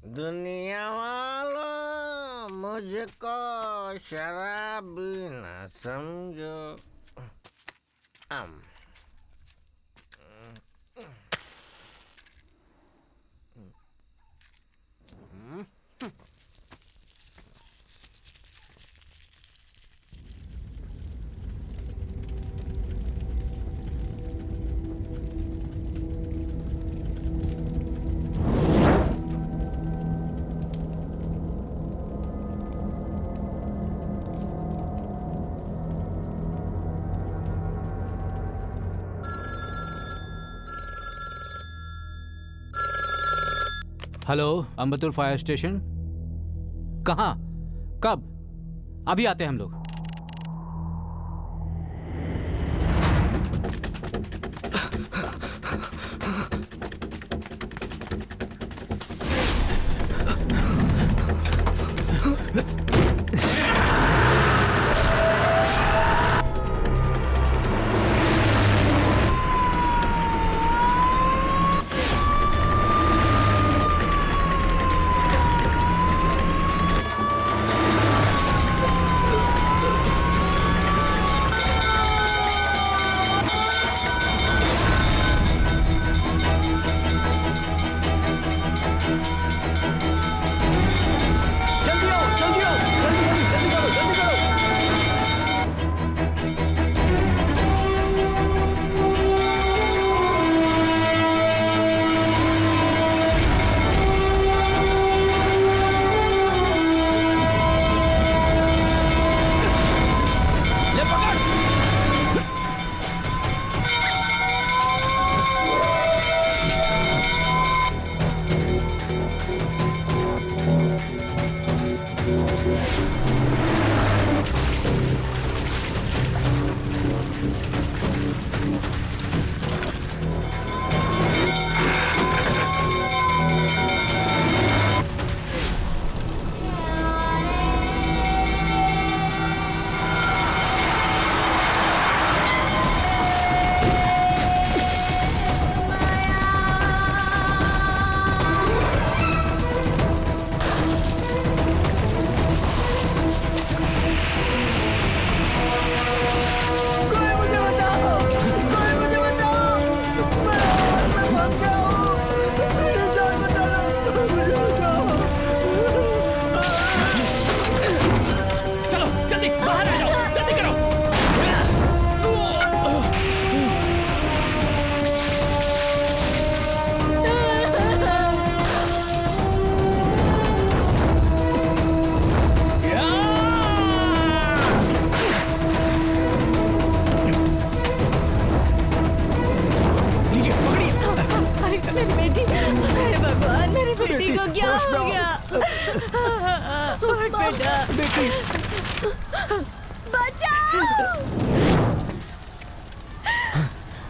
दुनिया वालों मुझको शराबी न समझो। Hello, Ambattur fire station. कहाँ? कब? अभी आते हैं हम लोग।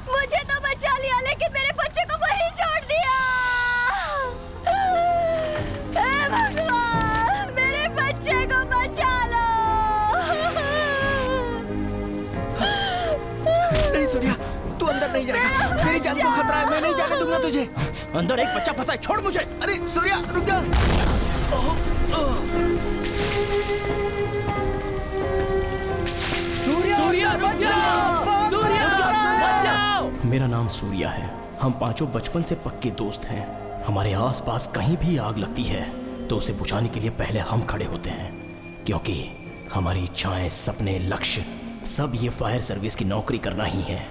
मुझे तो बचा लिया, लेकिन मेरे बच्चे को वहीं छोड़ दिया। हे भगवान, मेरे बच्चे को बचा लो। नहीं सूर्या, तू अंदर नहीं जाएगा। मेरी जान को खतरा है, मैं नहीं जाने दूंगा तुझे। अंदर एक बच्चा फंसा है, छोड़ मुझे। अरे सूर्या, रुक जा। सूर्या रुक जाओ, सूर्या रुक जाओ। मेरा नाम सूर्या है। हम पांचों बचपन से पक्के दोस्त हैं। हमारे आसपास कहीं भी आग लगती है तो उसे बुझाने के लिए पहले हम खड़े होते हैं, क्योंकि हमारी इच्छाएं, सपने, लक्ष्य सब ये फायर सर्विस की नौकरी करना ही है।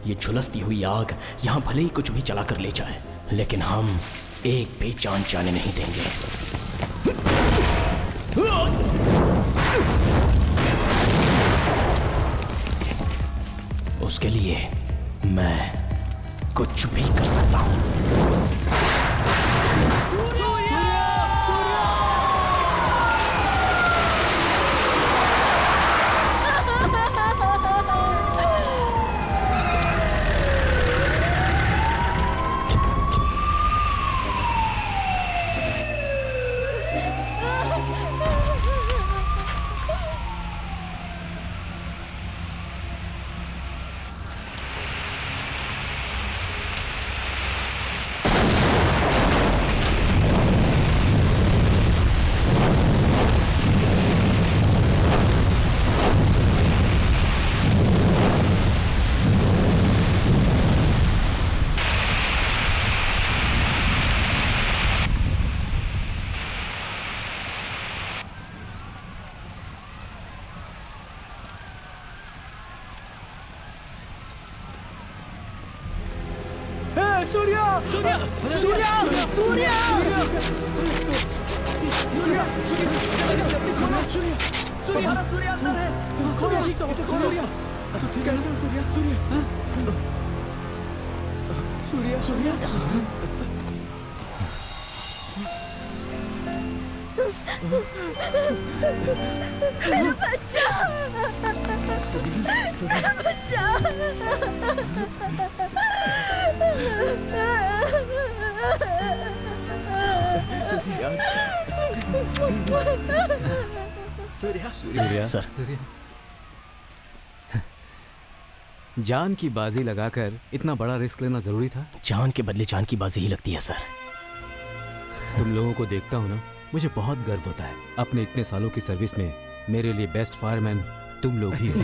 ये झुलसती हुई आग यहाँ भले ही कुछ भी चला कर ले जाए, लेकिन हम एक भी जान जाने नहीं देंगे। उसके लिए मैं कुछ भी कर सकता हूं। सूर्या सूर्या सूर्या सूर्या सूर्या सूर्या अंदर है। खोलो इसे खोलो। कैसे हो सूर्या? सूर्या सूर्या मेरा बच्चा, मेरा बच्चा। सूर्या सर, जान की बाजी लगाकर इतना बड़ा रिस्क लेना जरूरी था? जान के बदले जान की बाजी ही लगती है सर। तुम लोगों को देखता हूँ ना, मुझे बहुत गर्व होता है। अपने इतने सालों की सर्विस में मेरे लिए बेस्ट फायरमैन तुम लोग ही हो।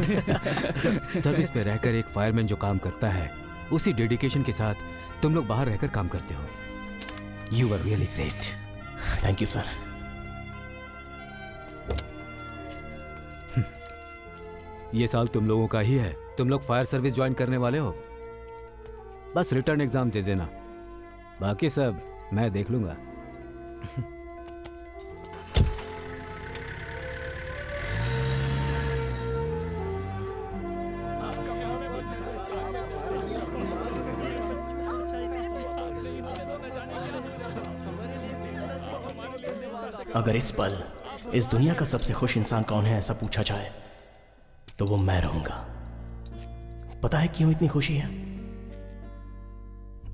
सर्विस में रहकर एक फायरमैन जो काम करता है, उसी डेडिकेशन के साथ तुम लोग बाहर रहकर काम करते हो। You are really great. Thank you sir. ये साल तुम लोगों का ही है। तुम लोग फायर सर्विस ज्वाइन करने वाले हो, बस रिटर्न एग्जाम दे देना, बाकी सब मैं देख लूंगा। अगर इस पल इस दुनिया का सबसे खुश इंसान कौन है ऐसा पूछा जाए तो वो मैं रहूंगा। पता है क्यों इतनी खुशी है?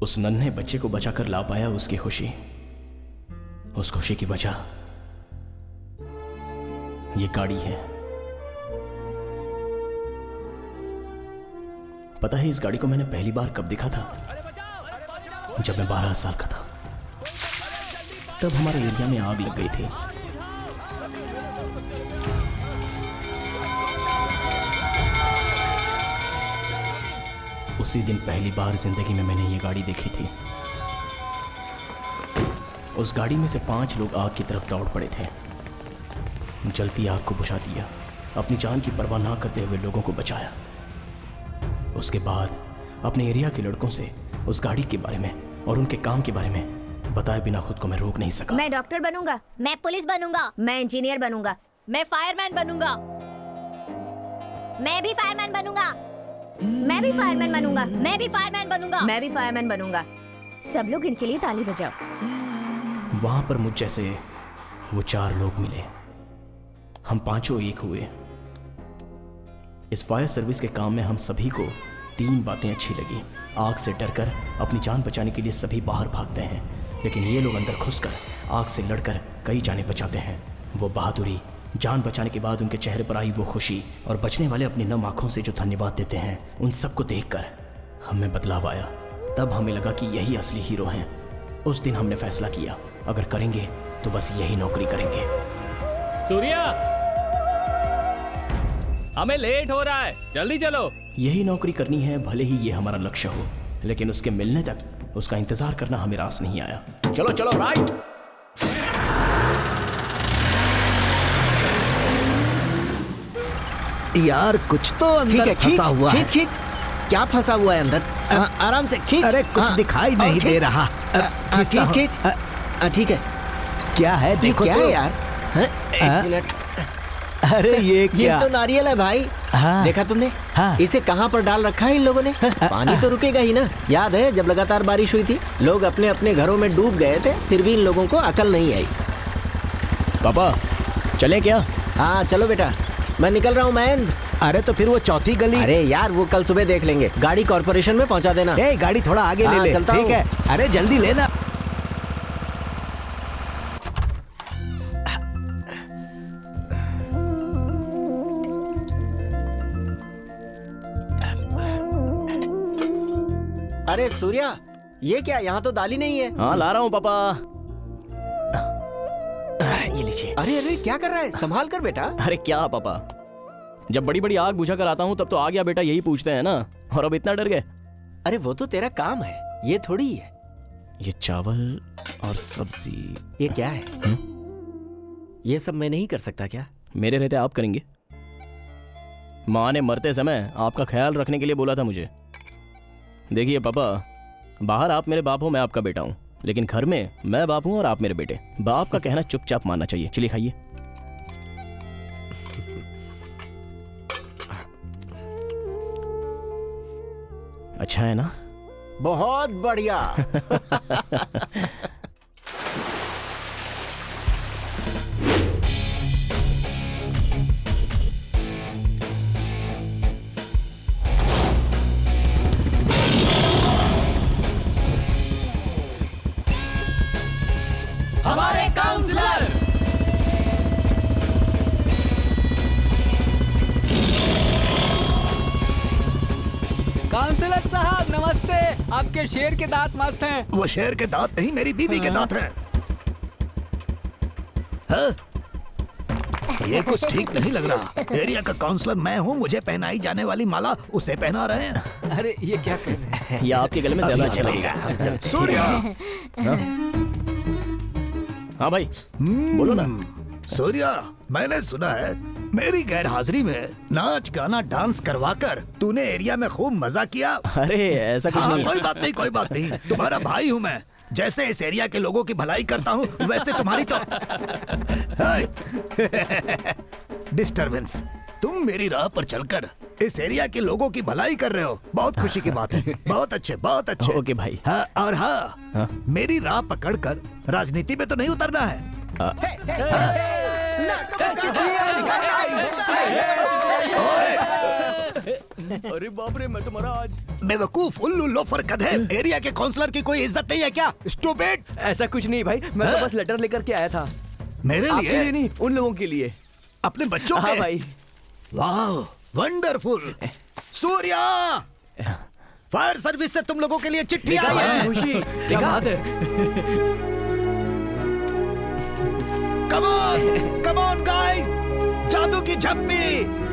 उस नन्हे बच्चे को बचाकर ला पाया उसकी खुशी। उस खुशी की वजह ये गाड़ी है। पता है इस गाड़ी को मैंने पहली बार कब देखा था? जब मैं 12 साल का था। तब हमारे एरिया में आग लग गई थी। उसी दिन पहली बार जिंदगी में मैंने ये गाड़ी देखी थी। उस गाड़ी में से 5 लोग आग की तरफ दौड़ पड़े थे। जलती आग को बुझा दिया, अपनी जान की परवाह ना करते हुए लोगों को बचाया। उसके बाद अपने एरिया के लड़कों से उस गाड़ी के बारे में और उनके काम के बारे में बताए बिना खुद को मैं रोक नहीं सका। मैं डॉक्टर बनूंगा, मैं पुलिस बनूंगा, मैं इंजीनियर बनूंगा, मैं फायरमैन बनूंगा, मैं भी फायरमैन बनूंगा, मैं भी फायरमैन बनूंगा, मैं भी फायरमैन बनूंगा, मैं भी फायरमैन बनूंगा। सब लोग इनके लिए ताली बजाओ। वहां पर मुझ जैसे वो 4 लोग मिले। हम 5 एक हुए। इस फायर सर्विस के काम में हम सभी को 3 बातें अच्छी लगी। आग से डरकर अपनी जान बचाने के लिए सभी बाहर भागते हैं, लेकिन ये लोग अंदर घुसकर आग से लड़कर कई जाने बचाते हैं। वो बहादुरी, जान बचाने के बाद उनके चेहरे पर आई वो खुशी और बचने वाले अपनी नम आंखों से जो धन्यवाद देते हैं, उन सबको देखकर हमें बदलाव आया। तब हमें लगा कि यही असली हीरो हैं। उस दिन हमने फैसला किया, अगर करेंगे तो बस यही नौकरी करेंगे। सूर्या, हमें लेट हो रहा है, जल्दी चलो। यही नौकरी करनी है, भले ही ये हमारा लक्ष्य हो, लेकिन उसके मिलने तक उसका इंतजार करना हमें रास नहीं आया। चलो चलो, राइट। यार कुछ तो अंदर फंसा हुआ है। खींच क्या फंसा हुआ है अंदर? आराम से खींच। अरे कुछ दिखाई नहीं दे रहा। खींच। ठीक है। क्या है देखो क्या तो। है यार? एक मिनट। अरे ये क्या? ये तो नारियल है भाई। हाँ। देखा तुमने? हाँ। इसे कहाँ पर डाल रखा है इन लोगों ने? पानी तो रुकेगा ही ना। याद है जब लगातार बारिश हुई थी, लोग अपने अपने घरों में डूब गए थे, फिर भी इन लोगों को अकल नहीं आई। पापा चले क्या? हाँ चलो बेटा, मैं निकल रहा हूँ महेंद्र। अरे तो फिर वो चौथी गली। अरे यार वो कल सुबह देख लेंगे। गाड़ी कॉर्पोरेशन में पहुँचा देना। ए गाड़ी थोड़ा आगे ले ले। चलता ठीक हूँ। है। अरे जल्दी लेना। अरे सूर्या, ये क्या? यहाँ तो दाल ही नहीं है। हाँ ला रहा हूँ पापा। ये लीजिए। अरे अरे क्या कर रहा है? संभाल कर बेटा। अरे क्या पापा, जब बड़ी बड़ी आग बुझा कर आता हूँ तब तो आ गया बेटा यही पूछते हैं ना, और अब इतना डर गए। अरे वो तो तेरा काम है, ये थोड़ी है। ये चावल और सब्जी। ये क्या है? ये सब मैं नहीं कर सकता क्या? मेरे रहते आप करेंगे। माँ ने मरते समय आपका ख्याल रखने के लिए बोला था मुझे। देखिए पापा, बाहर आप मेरे बाप हो, मैं आपका बेटा हूँ, लेकिन घर में मैं बाप हूँ और आप मेरे बेटे। बाप का कहना चुपचाप मानना चाहिए। चलिए खाइए। अच्छा है ना? बहुत बढ़िया। हमारे काउंसलर काउंसलर साहब नमस्ते। आपके शेर के दांत मस्त हैं। वो शेर के दांत नहीं, मेरी बीवी के दांत हैं। हाँ? ये कुछ ठीक नहीं लग रहा। एरिया का काउंसलर मैं हूँ, मुझे पहनाई जाने वाली माला उसे पहना रहे हैं। अरे ये क्या कर रहे हैं? ये आपके गले में ज्यादा अच्छा लगेगा। सूर्या, हाँ भाई बोलो ना। सूर्या, मैंने सुना है मेरी गैर हाजिरी में नाच गाना डांस करवाकर तूने एरिया में खूब मजा किया। अरे ऐसा कुछ हाँ, नहीं। कोई बात नहीं, कोई बात नहीं। तुम्हारा भाई हूँ मैं। जैसे इस एरिया के लोगों की भलाई करता हूँ, वैसे तुम्हारी तो डिस्टरबेंस। तुम मेरी राह पर चलकर इस एरिया के लोगों की भलाई कर रहे हो, बहुत खुशी की बात है। बहुत अच्छे, बहुत अच्छे। ओके भाई। हाँ, और हाँ, मेरी राह पकड़कर राजनीति में तो नहीं उतरना है। अरे बाप रे, मैं तुम्हारा आज बेवकूफ, उल्लू, लोफर, गधे। एरिया के काउंसलर की कोई इज्जत नहीं है क्या? स्टूपिड। ऐसा कुछ नहीं भाई, मैं तो बस लेटर लेकर के आया था। मेरे आपके लिए लिए? नहीं, उन लोगों के लिए। अपने बच्चों हाँ के? भाई। वाह, वंडरफुल। सूर्या, फायर सर्विस से तुम लोगों के लिए चिट्ठी आई है। खुशी, क्या बात है। Come on, come on guys, जादू की झप्पी।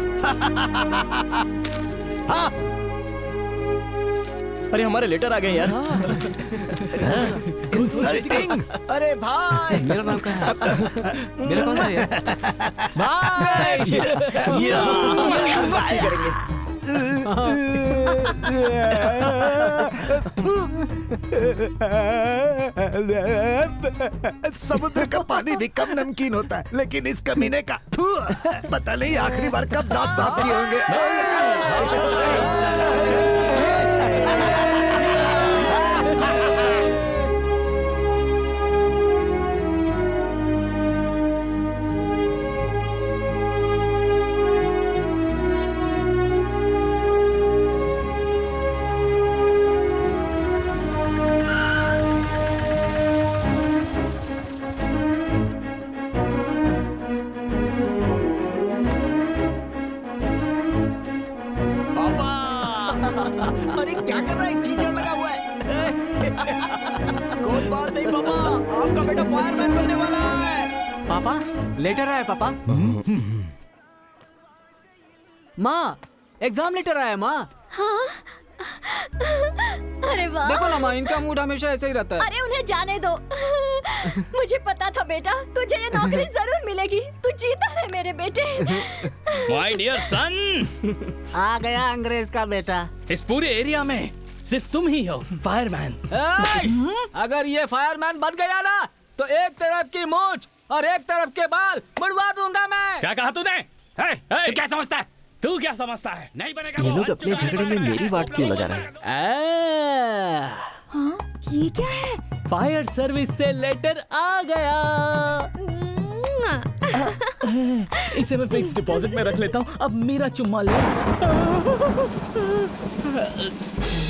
हाँ, अरे हमारे लेटर आ गए यार। इंसल्टिंग। अरे भाई, मेरा नाम क्या है? मेरा कौन सा है समुद्र का पानी भी कम नमकीन होता है, लेकिन इस कमीने का पता नहीं आखिरी बार कब दांत साफ किए होंगे। अरे क्या कर रहा है? कीचड़ लगा हुआ है। कोई बात नहीं पापा, आपका बेटा फायरमैन बनने वाला है। पापा लेटर आया पापा। माँ एग्जाम लेटर आया माँ। हाँ? अरे वाह। देखो ना माँ, इनका मूड हमेशा ऐसे ही रहता है। अरे उन्हें जाने दो। मुझे पता था बेटा, तुझे ये नौकरी जरूर मिलेगी। तू जीता रहे मेरे बेटे। माय डियर सन, आ गया अंग्रेज का बेटा। इस पूरे एरिया में सिर्फ तुम ही हो फायरमैन। अगर ये फायरमैन बन गया ना, तो एक तरफ की मूंछ और एक तरफ के बाल मुड़वा दूंगा मैं। क्या कहा तूने? तू क्या समझता है? तू क्या समझता है? नहीं बनेगा। ये वो लोग हट अपने चुका है, झगड़े में मेरी वाट क्यों लगा रहे हैं? हाँ? ये क्या है? फायर सर्विस से लेटर आ गया। इसे मैं फिक्स डिपॉजिट में रख लेता हूँ। अब मेरा चुम्मा ले।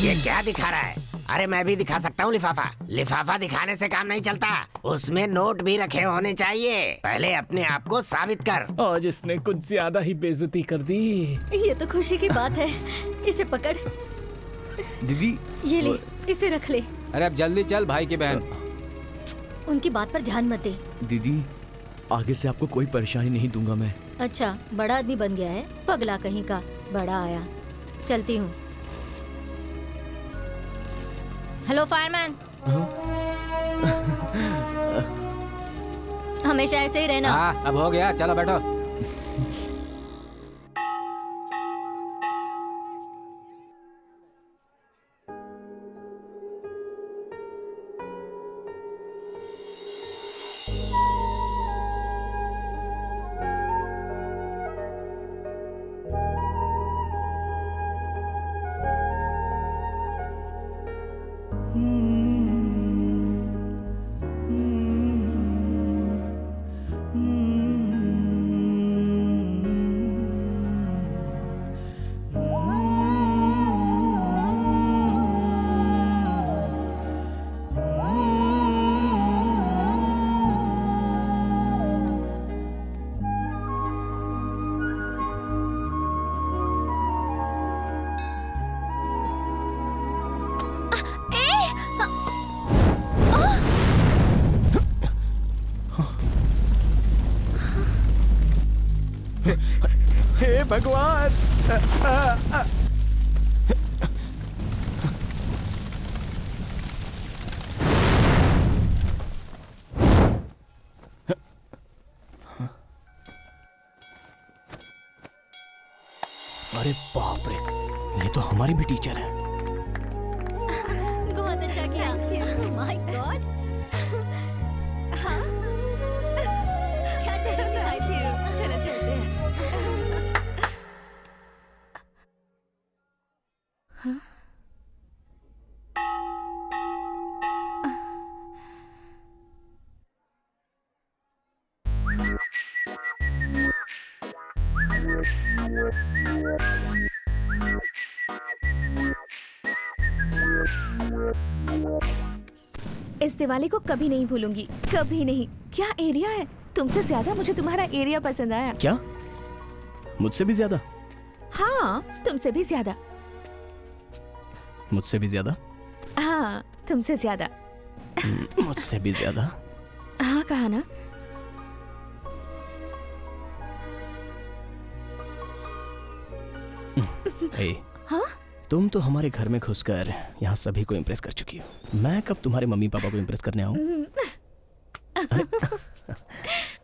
ये क्या दिखा रहा है? अरे मैं भी दिखा सकता हूँ लिफाफा। लिफाफा दिखाने से काम नहीं चलता, उसमें नोट भी रखे होने चाहिए। पहले अपने आप को साबित कर। आज इसने कुछ ज्यादा ही बेइज्जती कर दी। ये तो खुशी की बात है। इसे पकड़। दीदी ये ले, इसे रख ले। अरे अब जल्दी चल भाई की बहन। उनकी बात पर ध्यान मत दे। दीदी, आगे से आपको कोई परेशानी नहीं दूंगा मैं। अच्छा, बड़ा आदमी बन गया है, पगला कहीं का। बड़ा आया, चलती हूँ। Hello fireman. हमेशा ऐसे ही रहना। हाँ अब हो गया, चलो बैठो। हे भगवान। अरे बाप रे, ये तो हमारी भी टीचर है। बहुत अच्छा किया। My God. क्या चलो चलते हैं। इस दिवाली को कभी नहीं भूलूंगी, कभी नहीं। क्या एरिया है, तुमसे ज्यादा मुझे तुम्हारा एरिया पसंद आया। क्या? मुझसे भी ज्यादा? हाँ, तुमसे भी ज्यादा। मुझसे भी ज्यादा? हाँ, तुमसे ज्यादा। मुझसे भी ज्यादा? हाँ, कहा ना। हे, हाँ? तुम तो हमारे घर में घुसकर यहाँ सभी को इम्प्रेस कर चुकी हो। मैं कब तुम्हारे मम्मी पापा को इम्प्रेस करने आऊँ?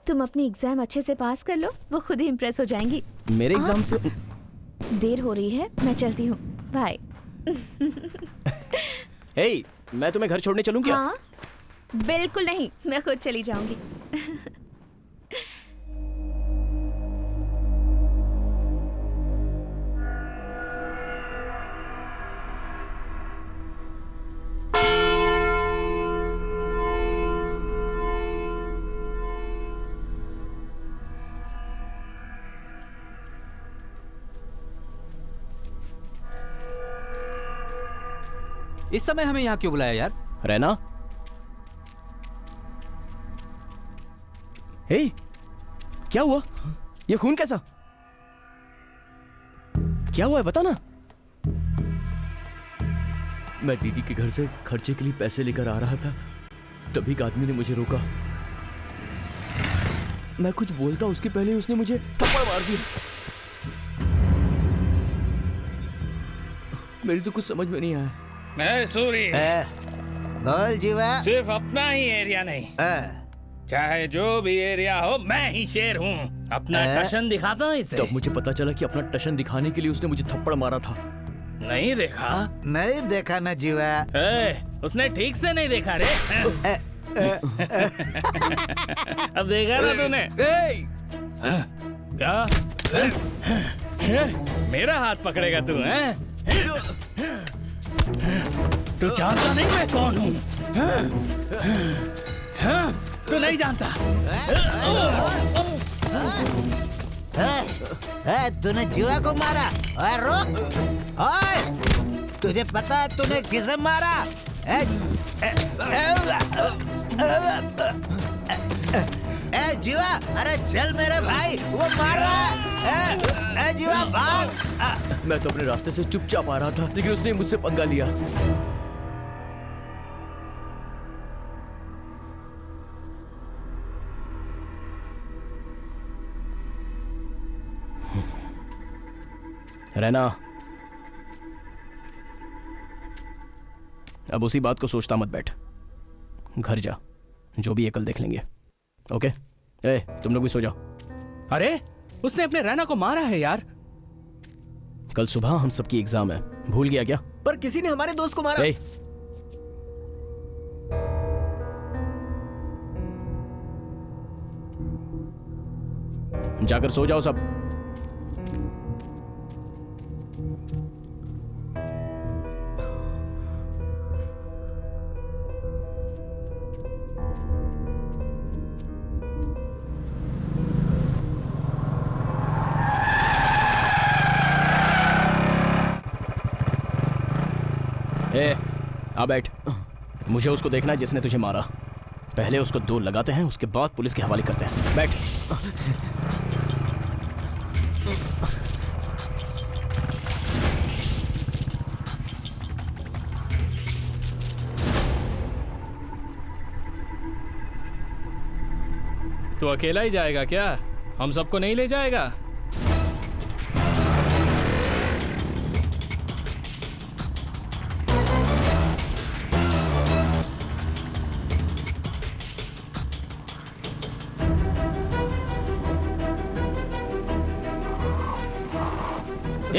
तुम अपनी एग्जाम अच्छे से पास कर लो, वो खुद ही इम्प्रेस हो जाएंगी। मेरे एग्जाम से देर हो रही है, मैं चलती हूँ। बाय। हे, मैं तुम्हें घर छोड़ने चलूं क्या? हाँ, बिल्कुल नहीं, मैं खुद चली जाऊंगी। इस समय हमें यहाँ क्यों बुलाया यार? रैना? हे, क्या हुआ? ये खून कैसा? क्या हुआ है, बता ना। मैं दीदी के घर से खर्चे के लिए पैसे लेकर आ रहा था, तभी एक आदमी ने मुझे रोका। मैं कुछ बोलता उसके पहले उसने मुझे थप्पड़ मार दिया। मेरी तो कुछ समझ में नहीं आया। सूरी, बोल जीवा। सिर्फ अपना ही एरिया नहीं, चाहे जो भी एरिया हो, मैं ही शेर हूँ। अपना टशन दिखाता हूँ इसे। तब मुझे पता चला कि अपना टशन दिखाने के लिए उसने मुझे थप्पड़ मारा था। नहीं देखा? नहीं देखा ना जीवा। उसने ठीक से नहीं देखा रे। अब देखा ना तूने? क्या? मेरा हाथ पकड़ेगा तू? तू जानता नहीं मैं कौन हूँ? तू नहीं जानता? तूने जीवा को मारा? ओए रुक! ओए, तुझे पता है तूने किसे मारा? जीवा, अरे चल मेरे भाई, वो मार रहा है। जीवा भाग। मैं तो अपने रास्ते से चुपचाप आ रहा था, लेकिन उसने मुझसे पंगा लिया। रहना, अब उसी बात को सोचता मत बैठ। घर जा, जो भी है कल देख लेंगे। ओके? तुम लोग भी सो जाओ। अरे, उसने अपने रैना को मारा है यार। कल सुबह हम सबकी एग्जाम है, भूल गया क्या? पर किसी ने हमारे दोस्त को मारा। जाकर सो जाओ सब। आ बैठ। मुझे उसको देखना है जिसने तुझे मारा। पहले उसको 2 लगाते हैं, उसके बाद पुलिस के हवाले करते हैं। बैठ। तो अकेला ही जाएगा क्या? हम सबको नहीं ले जाएगा?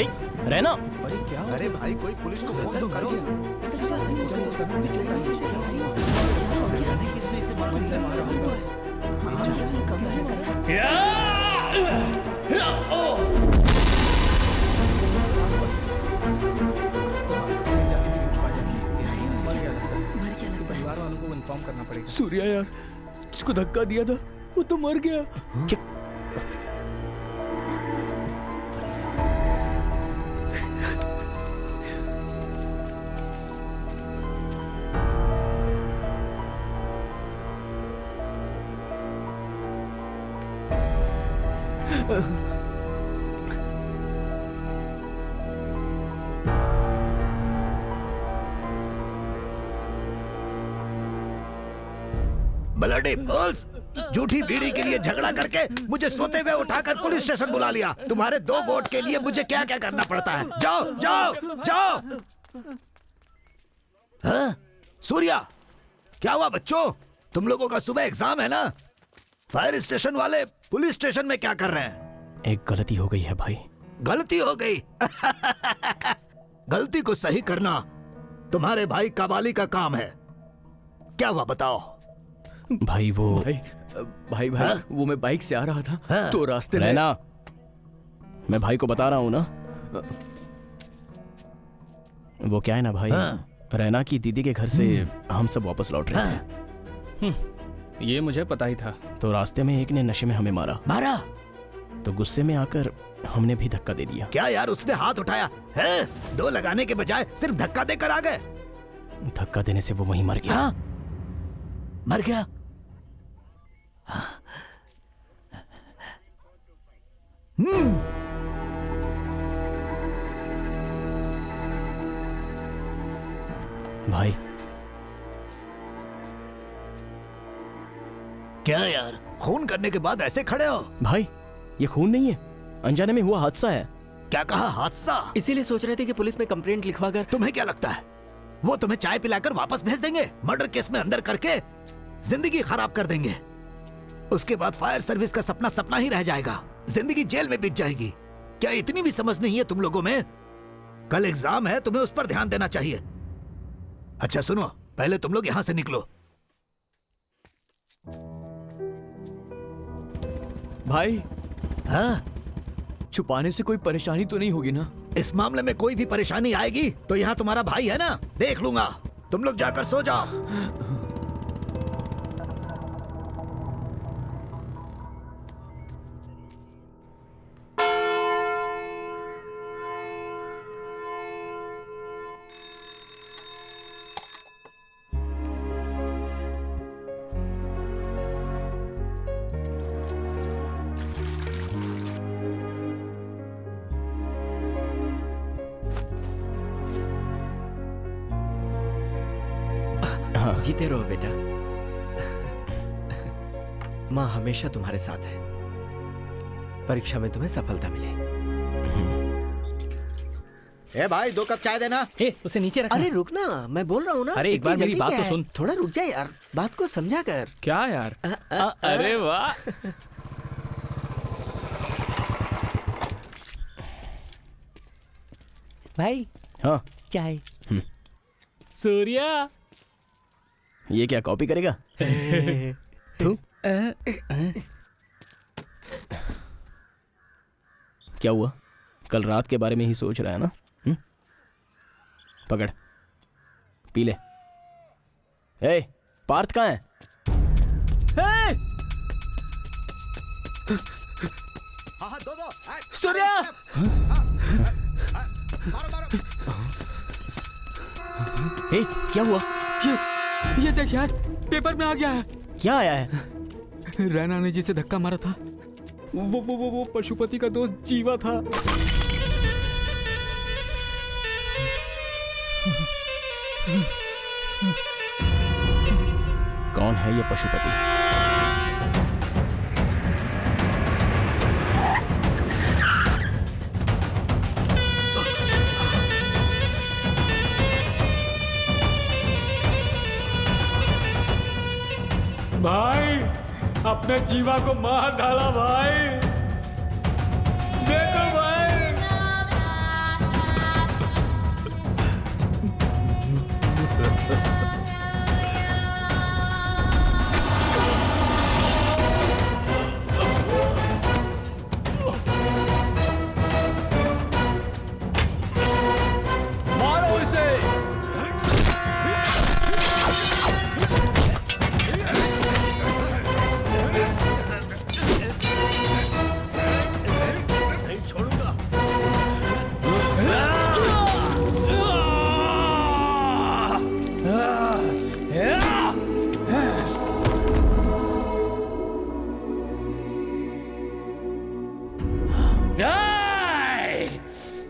रहना। अरे भाई कोई पुलिस को फोन तो करो। परिवार वालों को इन्फॉर्म करना पड़ेगा। सूर्या यार, जिसको धक्का दिया था वो तो मर गया। ब्लडी फूल्स, झूठी बीड़ी के लिए झगड़ा करके मुझे सोते हुए उठाकर पुलिस स्टेशन बुला लिया। तुम्हारे 2 वोट के लिए मुझे क्या क्या करना पड़ता है। जाओ जाओ जाओ। हाँ? सूर्या, क्या हुआ बच्चों? तुम लोगों का सुबह एग्जाम है ना? फायर स्टेशन वाले पुलिस स्टेशन में क्या कर रहे हैं? एक गलती हो गई है भाई। गलती हो गई? गलती को सही करना तुम्हारे भाई कबाली का काम है। क्या हुआ बताओ? भाई वो भाई वो मैं बाइक से आ रहा था तो रास्ते में। रहना, मैं भाई को बता रहा हूँ ना। वो क्या है ना भाई, रैना की दीदी के घर से हम सब वापस लौट रहे थे। ये मुझे पता ही था। तो रास्ते में एक ने नशे में हमें मारा। तो गुस्से में आकर हमने भी धक्का दे दिया। क्या यार, उसने हाथ उठाया है? 2 लगाने के बजाय सिर्फ धक्का देकर आ गए। धक्का देने से वो वहीं मर गया। मर गया? भाई क्या यार, खून करने के बाद ऐसे खड़े हो? भाई ये खून नहीं है, अनजाने में हुआ हादसा है। क्या कहा? हादसा? इसीलिए सोच रहे थे कि पुलिस में कंप्लेंट लिखवा कर। तुम्हें क्या लगता है वो तुम्हें चाय पिलाकर वापस भेज देंगे? मर्डर केस में अंदर करके जिंदगी खराब कर देंगे। उसके बाद फायर सर्विस का सपना सपना ही रह जाएगा। जिंदगी जेल में बीत जाएगी। क्या इतनी भी समझ नहीं है तुम लोगों में? कल एग्जाम है, तुम्हें उस पर ध्यान देना चाहिए। अच्छा सुनो, पहले तुम लोग यहां से निकलो। भाई हाँ? छुपाने से कोई परेशानी तो नहीं होगी ना? इस मामले में कोई भी परेशानी आएगी तो यहाँ तुम्हारा भाई है ना, देख लूंगा। तुम लोग जाकर सो जाओ। जीते रहो बेटा। माँ हमेशा तुम्हारे साथ है। परीक्षा में तुम्हें सफलता मिले। ए भाई 2 कप चाय देना। उसे नीचे रखना। अरे रुक ना, मैं बोल रहा हूँ ना। अरे एक बार मेरी बात तो सुन। थोड़ा रुक जा यार, बात को समझा कर। क्या यार? अरे वाह। भाई हाँ चाय। सूर्या, ये क्या कॉपी करेगा? तू क्या हुआ? कल रात के बारे में ही सोच रहा है ना? पकड़, पी ले। ए, पार्थ कहाँ है? दो। सूर्या! ए, क्या हुआ? ये देख यार, पेपर में आ गया है। क्या आया है? रैना ने जिसे धक्का मारा था वो पशुपति का दोस्त जीवा था। कौन है ये पशुपति? भाई, अपने जीवा को मार डाला भाई। देखो भाई।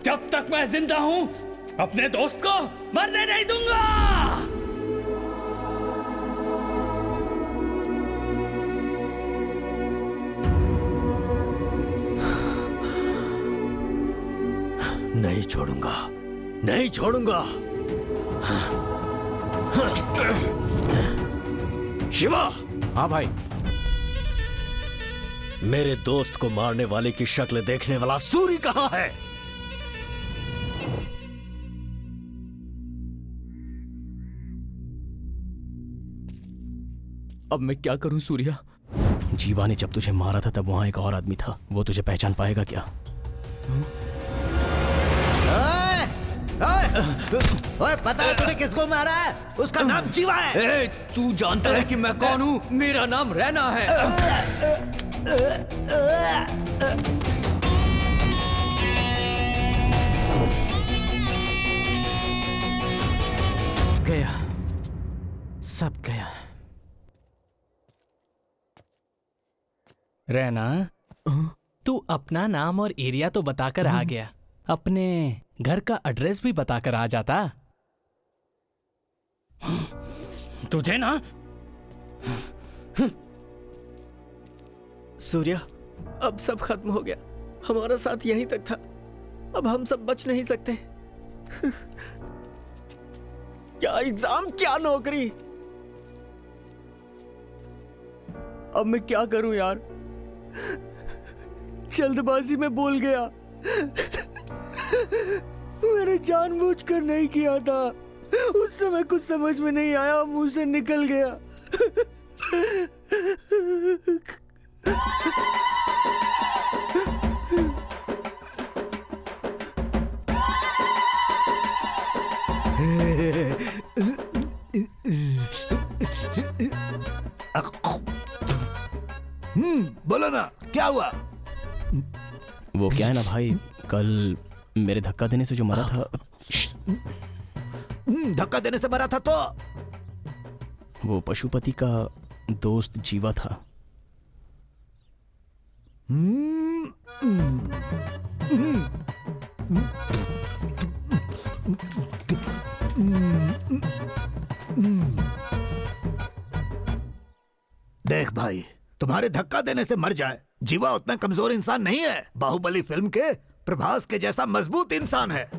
जब तक मैं जिंदा हूं अपने दोस्त को मरने नहीं दूंगा। नहीं छोड़ूंगा, नहीं छोड़ूंगा। शिवा। हाँ भाई। मेरे दोस्त को मारने वाले की शक्ल देखने वाला सूरी कहाँ है? अब मैं क्या करूं सूर्या? जीवा ने जब तुझे मारा था तब वहां एक और आदमी था, वो तुझे पहचान पाएगा क्या? ओए, पता है तूने किसको मारा है? उसका नाम जीवा है। ए, तू जानता है कि मैं कौन हूँ? मेरा नाम रैना है। गया, सब गया। रैना, तू अपना नाम और एरिया तो बताकर आ गया, अपने घर का एड्रेस भी बताकर आ जाता। तुझे ना सूर्या, अब सब खत्म हो गया। हमारा साथ यहीं तक था, अब हम सब बच नहीं सकते। क्या एग्जाम, क्या नौकरी। अब मैं क्या करूं यार? जल्दबाजी में बोल गया। मैंने जानबूझकर नहीं किया था। उस समय कुछ समझ में नहीं आया, मुंह से निकल गया। बोलो ना, क्या हुआ? वो क्या है ना भाई, कल मेरे धक्का देने से जो मरा था। धक्का देने से मरा था तो वो पशुपति का दोस्त जीवा था। देख भाई, तुम्हारे धक्का देने से मर जाए, जीवा उतना कमजोर इंसान नहीं है। बाहुबली फिल्म के प्रभास के जैसा मजबूत इंसान है।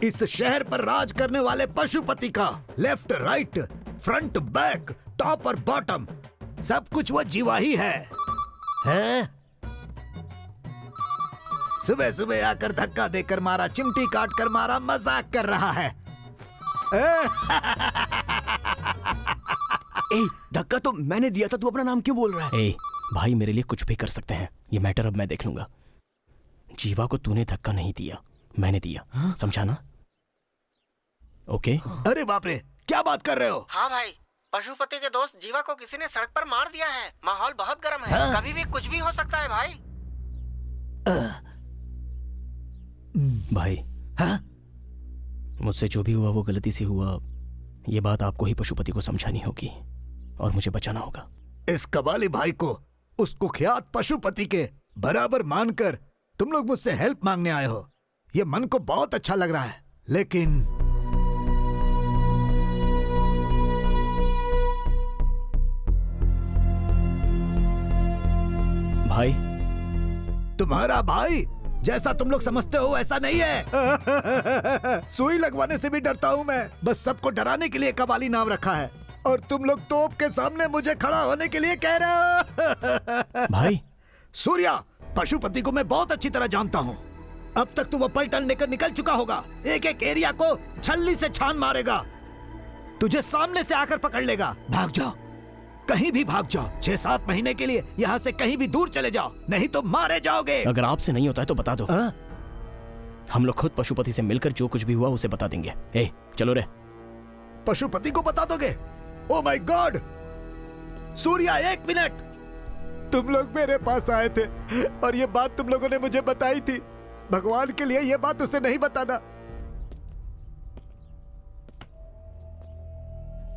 इस शहर पर राज करने वाले पशुपति का left right front back top और बॉटम सब कुछ वो जीवा ही है? सुबह सुबह आकर धक्का देकर मारा, चिमटी काट कर मारा, मजाक कर रहा है। धक्का तो मैंने दिया था, तू अपना नाम क्यों बोल रहा है? भाई, मेरे लिए कुछ भी कर सकते हैं, ये मैटर अब मैं देख लूंगा। जीवा को तूने धक्का नहीं दिया, मैंने दिया। समझा ना? ओके। अरे बाप रे, क्या बात कर रहे हो? हाँ भाई, पशुपति के दोस्त जीवा को किसी ने सड़क पर मार दिया है। माहौल बहुत गर्म है। कभी भी कुछ भी हो सकता है भाई। भाई, मुझसे जो भी हुआ वो गलती से हुआ। ये बात आपको ही पशुपति को समझानी होगी और मुझे बचाना होगा। इस कबाली भाई को उस कुख्यात पशुपति के बराबर मानकर तुम लोग मुझसे हेल्प मांगने आए हो, ये मन को बहुत अच्छा लग रहा है। लेकिन भाई, तुम्हारा भाई जैसा तुम लोग समझते हो ऐसा नहीं है। सुई लगवाने से भी डरता हूँ मैं। बस सबको डराने के लिए कबाली नाम रखा है और तुम लोग तोप के सामने मुझे खड़ा होने के लिए कह रहे हो। भाई, सूर्या, पशुपति को मैं बहुत अच्छी तरह जानता हूँ। अब तक तो वो पलटन लेकर निकल चुका होगा। एक एक एरिया को छल्ली से छान मारेगा, तुझे सामने से आकर पकड़ लेगा। भाग जाओ, कहीं भी भाग जाओ। 6-7 महीने के लिए यहाँ से कहीं भी दूर चले जाओ, नहीं तो मारे जाओगे। अगर आपसे नहीं होता है तो बता दो। हम लोग खुद पशुपति से मिलकर जो कुछ भी हुआ उसे बता देंगे। चलो रे। पशुपति को बता दोगे? Oh my God! Surya, 1 minute. तुम लोग मेरे पास आए थे और ये बात तुम लोगों ने मुझे बताई थी। भगवान के लिए ये बात उसे नहीं बताना।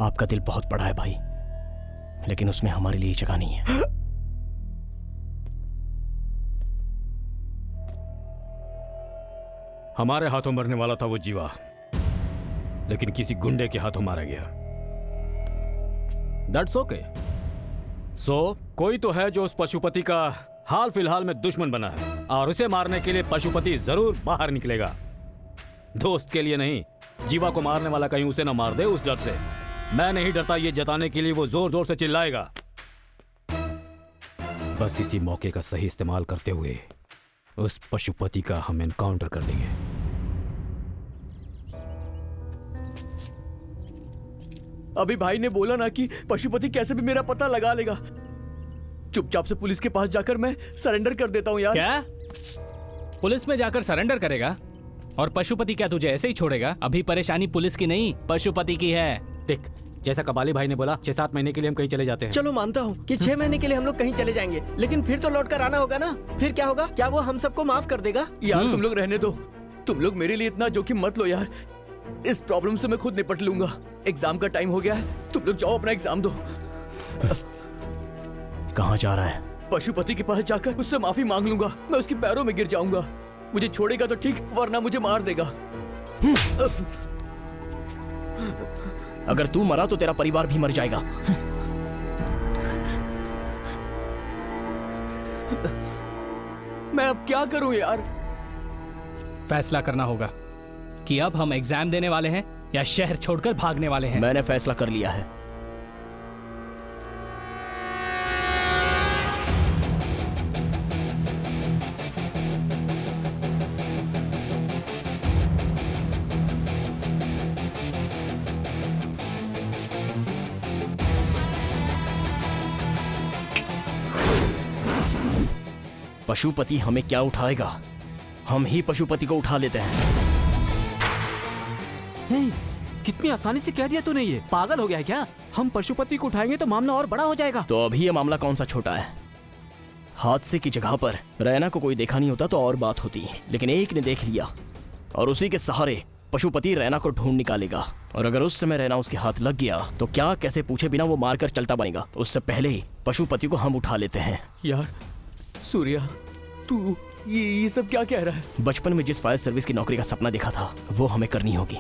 आपका दिल बहुत बड़ा है भाई, लेकिन उसमें हमारे लिए जगह नहीं है। हमारे हाथों मरने वाला था वो जीवा, लेकिन किसी गुंडे के हाथों मारा गया। That's okay. सो कोई तो है जो उस पशुपति का हाल फिलहाल में दुश्मन बना है, और उसे मारने के लिए पशुपति जरूर बाहर निकलेगा। दोस्त के लिए नहीं, जीवा को मारने वाला कहीं उसे ना मार दे, उस डर से। मैं नहीं डरता, ये जताने के लिए वो जोर जोर से चिल्लाएगा। बस इसी मौके का सही इस्तेमाल करते हुए उस पशुपति का हम एनकाउंटर कर देंगे। अभी भाई ने बोला ना कि पशुपति कैसे भी मेरा पता लगा लेगा। चुपचाप से पुलिस के पास जाकर मैं सरेंडर कर देता हूँ यार। क्या? पुलिस में जाकर सरेंडर करेगा? और पशुपति क्या तुझे ऐसे ही छोड़ेगा? अभी परेशानी पुलिस की नहीं, पशुपति की है। देख, जैसा कबाली भाई ने बोला, 6-7 महीने के लिए हम कहीं चले जाते हैं। चलो मानता हूँ कि 6 महीने के लिए हम लोग कहीं चले जाएंगे, लेकिन फिर तो लौट कर आना होगा ना। फिर क्या होगा? क्या वो हम सबको माफ कर देगा? यार तुम लोग रहने दो, तुम लोग मेरे लिए इतना जोखिम मत लो यार। इस प्रॉब्लम से मैं खुद निपट लूंगा। एग्जाम का टाइम हो गया है, तुम लोग जाओ अपना एग्जाम दो। कहाँ जा रहा है? पशुपति के पास जाकर उससे माफी मांग लूंगा। मैं उसके पैरों में गिर जाऊंगा। मुझे छोड़ेगा तो ठीक, वरना मुझे मार देगा। अगर तू मरा तो तेरा परिवार भी मर जाएगा। मैं अब क्या करूं यार? फैसला करना होगा कि अब हम एग्जाम देने वाले हैं या शहर छोड़कर भागने वाले हैं। मैंने फैसला कर लिया है। पशुपति हमें क्या उठाएगा? हम ही पशुपति को उठा लेते हैं। कितनी आसानी से कह दिया तूने, ये पागल हो गया है क्या? हम पशुपति को उठाएंगे तो मामला और बड़ा हो जाएगा। तो अभी ये मामला कौन सा छोटा है? हादसे की जगह पर रैना को कोई देखा नहीं होता तो और बात होती, लेकिन एक ने देख लिया और उसी के सहारे पशुपति रैना को ढूंढ निकालेगा। और अगर उस समय रैना उसके हाथ लग गया तो क्या कैसे पूछे बिना वो मारकर चलता बनेगा। उससे पहले ही पशुपति को हम उठा लेते हैं। यार सूर्या, तू ये सब क्या कह रहा है? बचपन में जिस फायर सर्विस की नौकरी का सपना देखा था वो हमें करनी होगी।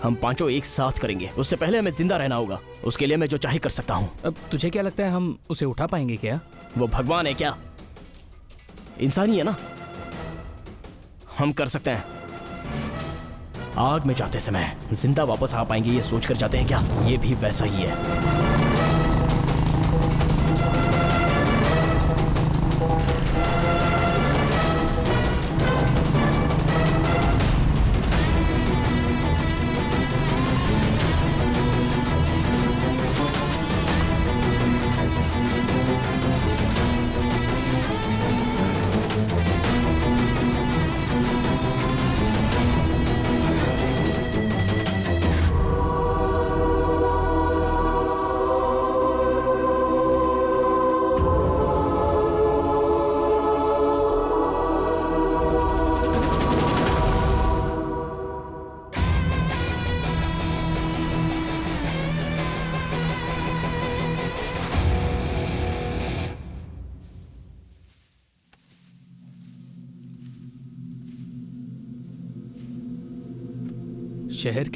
हम पांचों एक साथ करेंगे। उससे पहले हमें जिंदा रहना होगा। उसके लिए मैं जो चाहे कर सकता हूँ। अब तुझे क्या लगता है हम उसे उठा पाएंगे क्या? वो भगवान है क्या? इंसानी है ना। हम कर सकते हैं। आग में जाते समय जिंदा वापस आ पाएंगे ये सोचकर जाते हैं क्या? ये भी वैसा ही है। शहर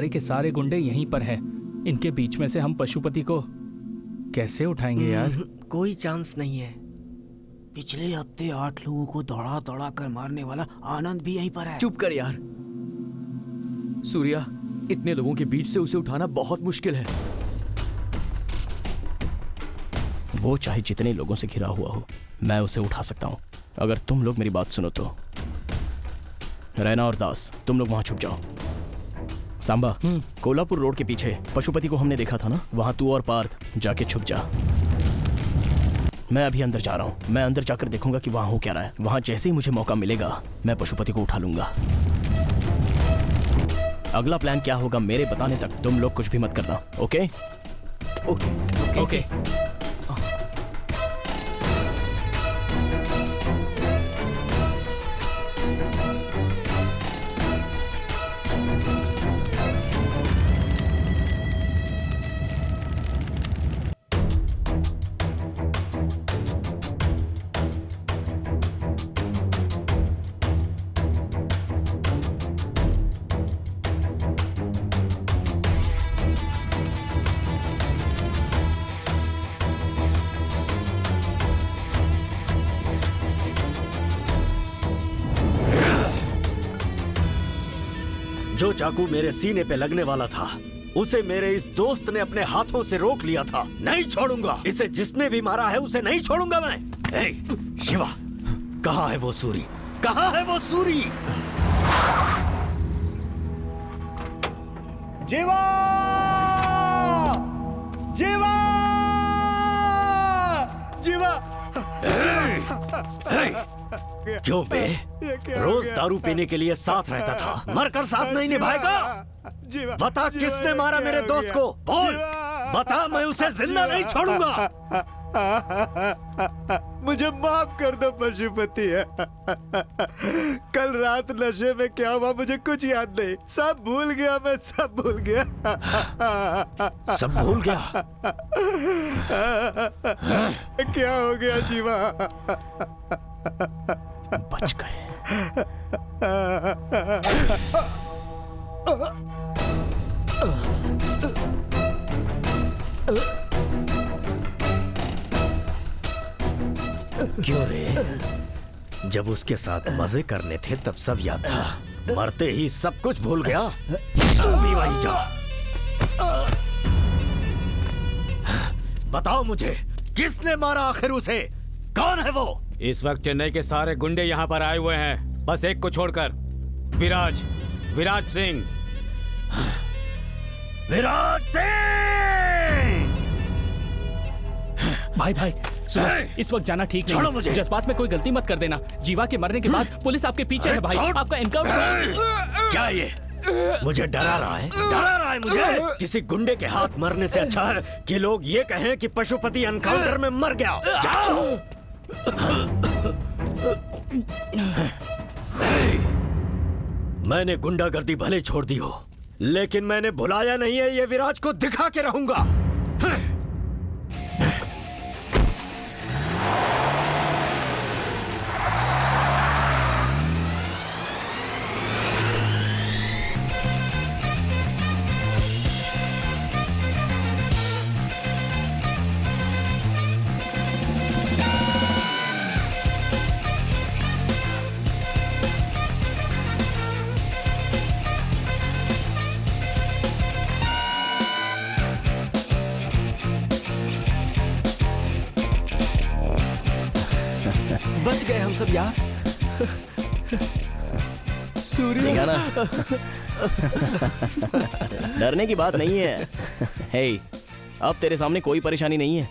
के सारे गुंडे यहीं पर हैं। इनके बीच में से हम पशुपति को कैसे उठाएंगे यार? कोई चांस नहीं है। पिछले हफ्ते 8 लोगों को दौड़ा दौड़ा कर मारने वाला आनंद भी यहीं पर है। चुप कर यार। सूर्या, इतने लोगों के बीच से उसे उठाना बहुत मुश्किल है। वो चाहे जितने लोगों से घिरा हुआ हो, मैं उसे उठा सकता हूँ अगर तुम लोग मेरी बात सुनो तो। रैना और दास, तुम लोग वहां छुप जाओ। सांबा, कोल्हापुर रोड के पीछे पशुपति को हमने देखा था ना, वहां तू और पार्थ जाके छुप जा। मैं अभी अंदर जा रहा हूं। मैं अंदर जाकर देखूंगा कि वहां हो क्या रहा है। वहां जैसे ही मुझे मौका मिलेगा मैं पशुपति को उठा लूंगा। अगला प्लान क्या होगा मेरे बताने तक तुम लोग कुछ भी मत करना। ओके? Okay okay. जो चाकू मेरे सीने पे लगने वाला था उसे मेरे इस दोस्त ने अपने हाथों से रोक लिया था। नहीं छोड़ूंगा इसे, जिसने भी मारा है उसे नहीं छोड़ूंगा मैं। शिवा, कहाँ है वो सूरी? कहाँ है वो सूरी? जीवा! जीवा! जीवा! क्यों बे? रोज दारू पीने के लिए साथ रहता था, मरकर साथ नहीं निभाएगा? बता किसने मारा मेरे दोस्त को? बोल, बता, मैं उसे जिंदा नहीं छोड़ूंगा। मुझे माफ कर दो पशुपति। कल रात नशे में क्या हुआ मुझे कुछ याद नहीं, सब भूल गया, मैं सब भूल गया। सब भूल गया? क्या हो गया जीवा? बच गए। क्यों रे? जब उसके साथ मजे करने थे तब सब याद था, मरते ही सब कुछ भूल गया। तू भी वहीं जा। बताओ मुझे, किसने मारा आखिर उसे? कौन है वो? इस वक्त चेन्नई के सारे गुंडे यहाँ पर आए हुए हैं, बस एक को छोड़कर। विराज सिंह। विराज सिंह! भाई सुनो, इस वक्त जाना ठीक छोड़ो नहीं। मुझे। जज्बात में कोई गलती मत कर देना। जीवा के मरने के बाद पुलिस आपके पीछे है भाई, आपका एनकाउंटर। क्या ये मुझे डरा रहा है? डरा रहा है मुझे? किसी गुंडे के हाथ मरने से अच्छा है कि लोग ये कहें कि पशुपति एनकाउंटर में मर गया। जाओ। मैंने गुंडागर्दी भले छोड़ दी हो, लेकिन मैंने भुलाया नहीं है, ये विराज को दिखा के रहूंगा। बच गए हम सब यार। सूर्य, देखा ना? डरने की बात नहीं है। हे, अब तेरे सामने कोई परेशानी नहीं है।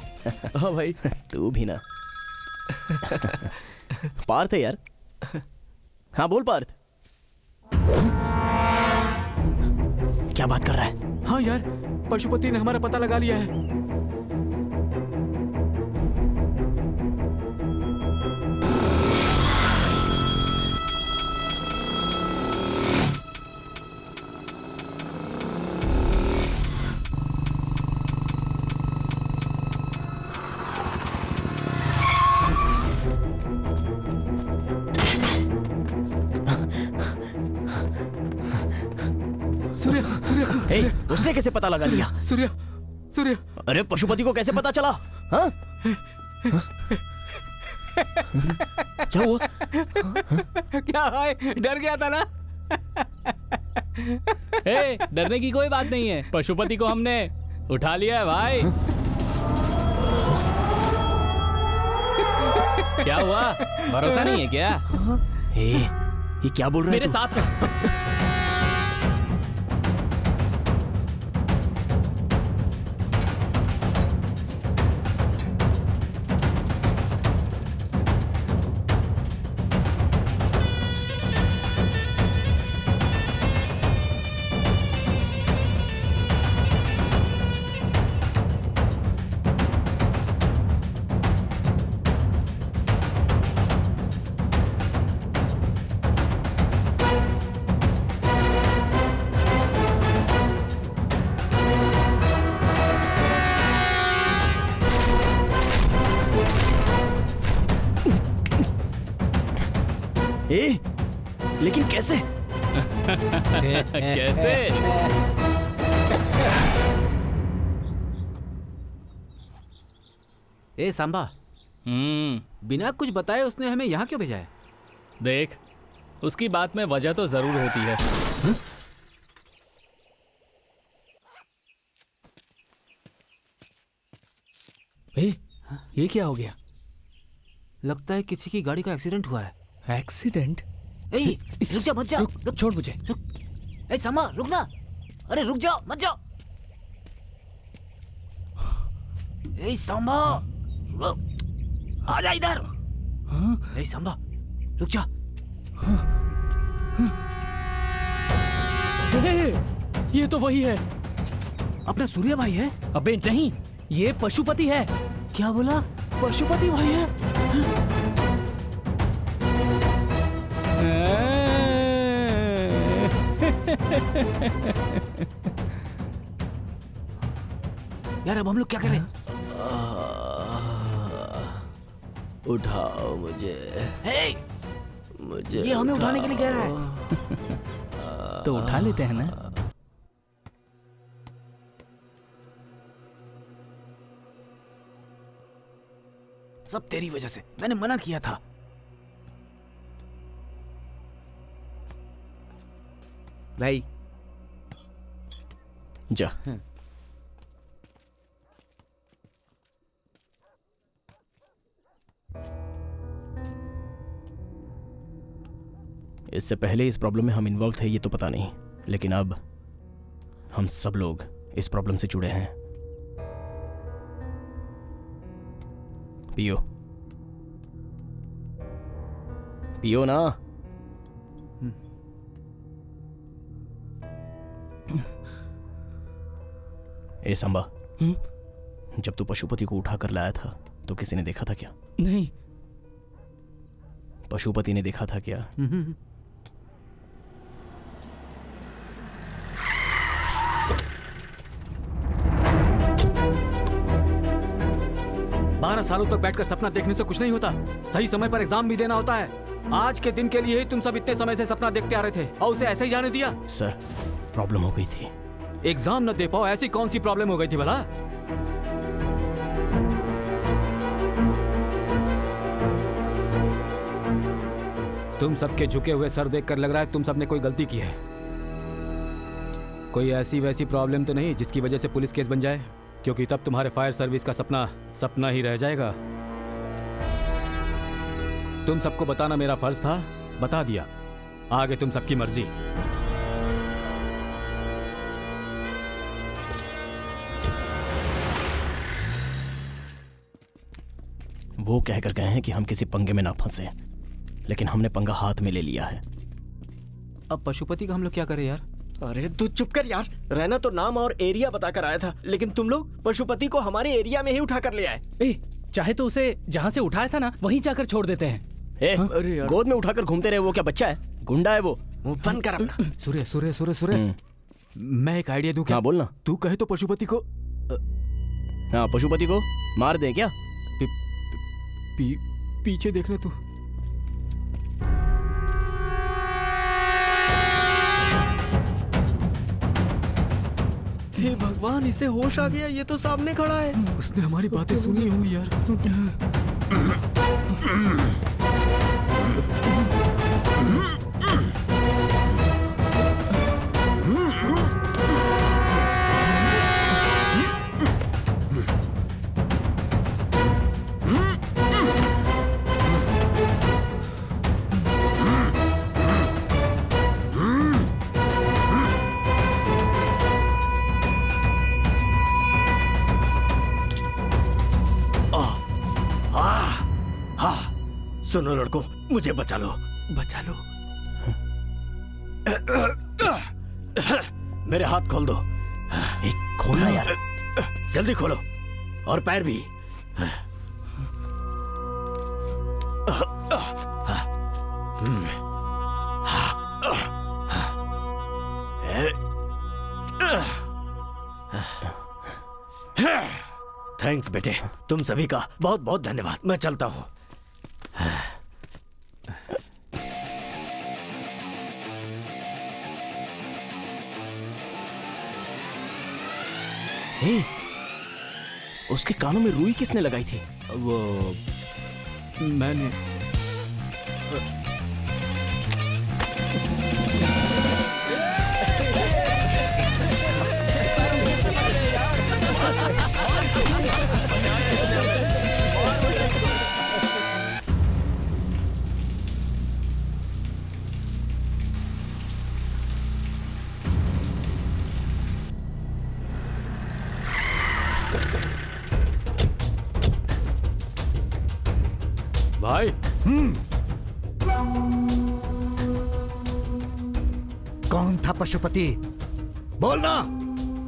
हाँ भाई। तू भी ना। पार्थ है यार। हाँ बोल पार्थ। क्या बात कर रहा है? हाँ यार, पशुपति ने हमारा पता लगा लिया है। उसने कैसे पता लगा लिया? सूर्य, अरे पशुपति को कैसे पता चला? हाँ? क्या हुआ? क्या है? डर गया था ना? डरने की कोई बात नहीं है, पशुपति को हमने उठा लिया है भाई। क्या हुआ? भरोसा नहीं है क्या? ये क्या बोल रहा है? मेरे साथ है। लेकिन कैसे? कैसे? ए सांबा, बिना कुछ बताए उसने हमें यहाँ क्यों भेजा है? देख, उसकी बात में वजह तो जरूर होती है। ये क्या हो गया? लगता है किसी की गाड़ी का एक्सीडेंट हुआ है। एक्सीडेंट? ए, रुक जा, मत जा। रुक, छोड़ मुझे। ए समा, रुक ना। अरे रुक जाओ, मत जाओ। ए समा, आ जा इधर। ए समा, रुक जा। ये तो वही है। अपना सूर्य भाई है? अबे नहीं, ये पशुपति है। क्या बोला? पशुपति भाई है? यार अब हम लोग क्या करें? उठाओ मुझे। हे! मुझे ये हमें उठाने के लिए कह रहा है। तो उठा लेते हैं ना। सब तेरी वजह से, मैंने मना किया था। भाई जा। इससे पहले इस प्रॉब्लम में हम इन्वॉल्व थे ये तो पता नहीं, लेकिन अब हम सब लोग इस प्रॉब्लम से जुड़े हैं। पियो पियो ना। ए सांबा, जब तू पशुपति को उठा कर लाया था तो किसी ने देखा था क्या? नहीं। पशुपति ने देखा था क्या? 12 सालों तक बैठकर सपना देखने से कुछ नहीं होता। सही समय पर एग्जाम भी देना होता है। आज के दिन के लिए ही तुम सब इतने समय से सपना देखते आ रहे थे और उसे ऐसे ही जाने दिया। सर, प्रॉब्लम हो गई थी। एग्जाम न दे पाओ, ऐसी कौन सी प्रॉब्लम हो गई थी भला? तुम सबके झुके हुए सर देखकर लग रहा है तुम सबने कोई गलती की है। कोई ऐसी वैसी प्रॉब्लम तो नहीं जिसकी वजह से पुलिस केस बन जाए, क्योंकि तब तुम्हारे फायर सर्विस का सपना सपना ही रह जाएगा। तुम सबको बताना मेरा फर्ज था, बता दिया। आगे तुम सबकी मर्जी। वो कहकर गए हैं कि हम किसी पंगे में ना फंसे, लेकिन हमने पंगा हाथ में ले लिया है। अब पशुपति का हम लोग क्या करें यार? अरे तू चुप कर यार। रहना तो नाम और एरिया बताकर आया था, लेकिन तुम लोग पशुपति को हमारे एरिया में ही उठा कर ले आए। चाहे तो उसे जहाँ से उठाया था ना वहीं जाकर छोड़ देते हैं। अरे यार, गोद में उठाकर घूमते रहे। वो क्या बच्चा है? गुंडा है वो। मुंह बंद कर अपना। सूर्य सूर्य सूर्य सूर्य, मैं एक आइडिया दूं क्या? हाँ बोलना। तू कहे तो पशुपति को हाँ, पशुपति को मार दे क्या? पीछे देखना तू। हे भगवान, इसे होश आ गया। ये तो सामने खड़ा है। उसने हमारी बातें सुनी होंगी यार। सुनो लड़कों, मुझे बचा लो, बचा लो। मेरे हाथ खोल दो। खोलना यार, जल्दी खोलो। और पैर भी। थैंक्स बेटे, तुम सभी का बहुत बहुत धन्यवाद। मैं चलता हूँ। उसके कानों में रुई किसने लगाई थी? वो मैंने। भाई। कौन था पशुपति? बोलना,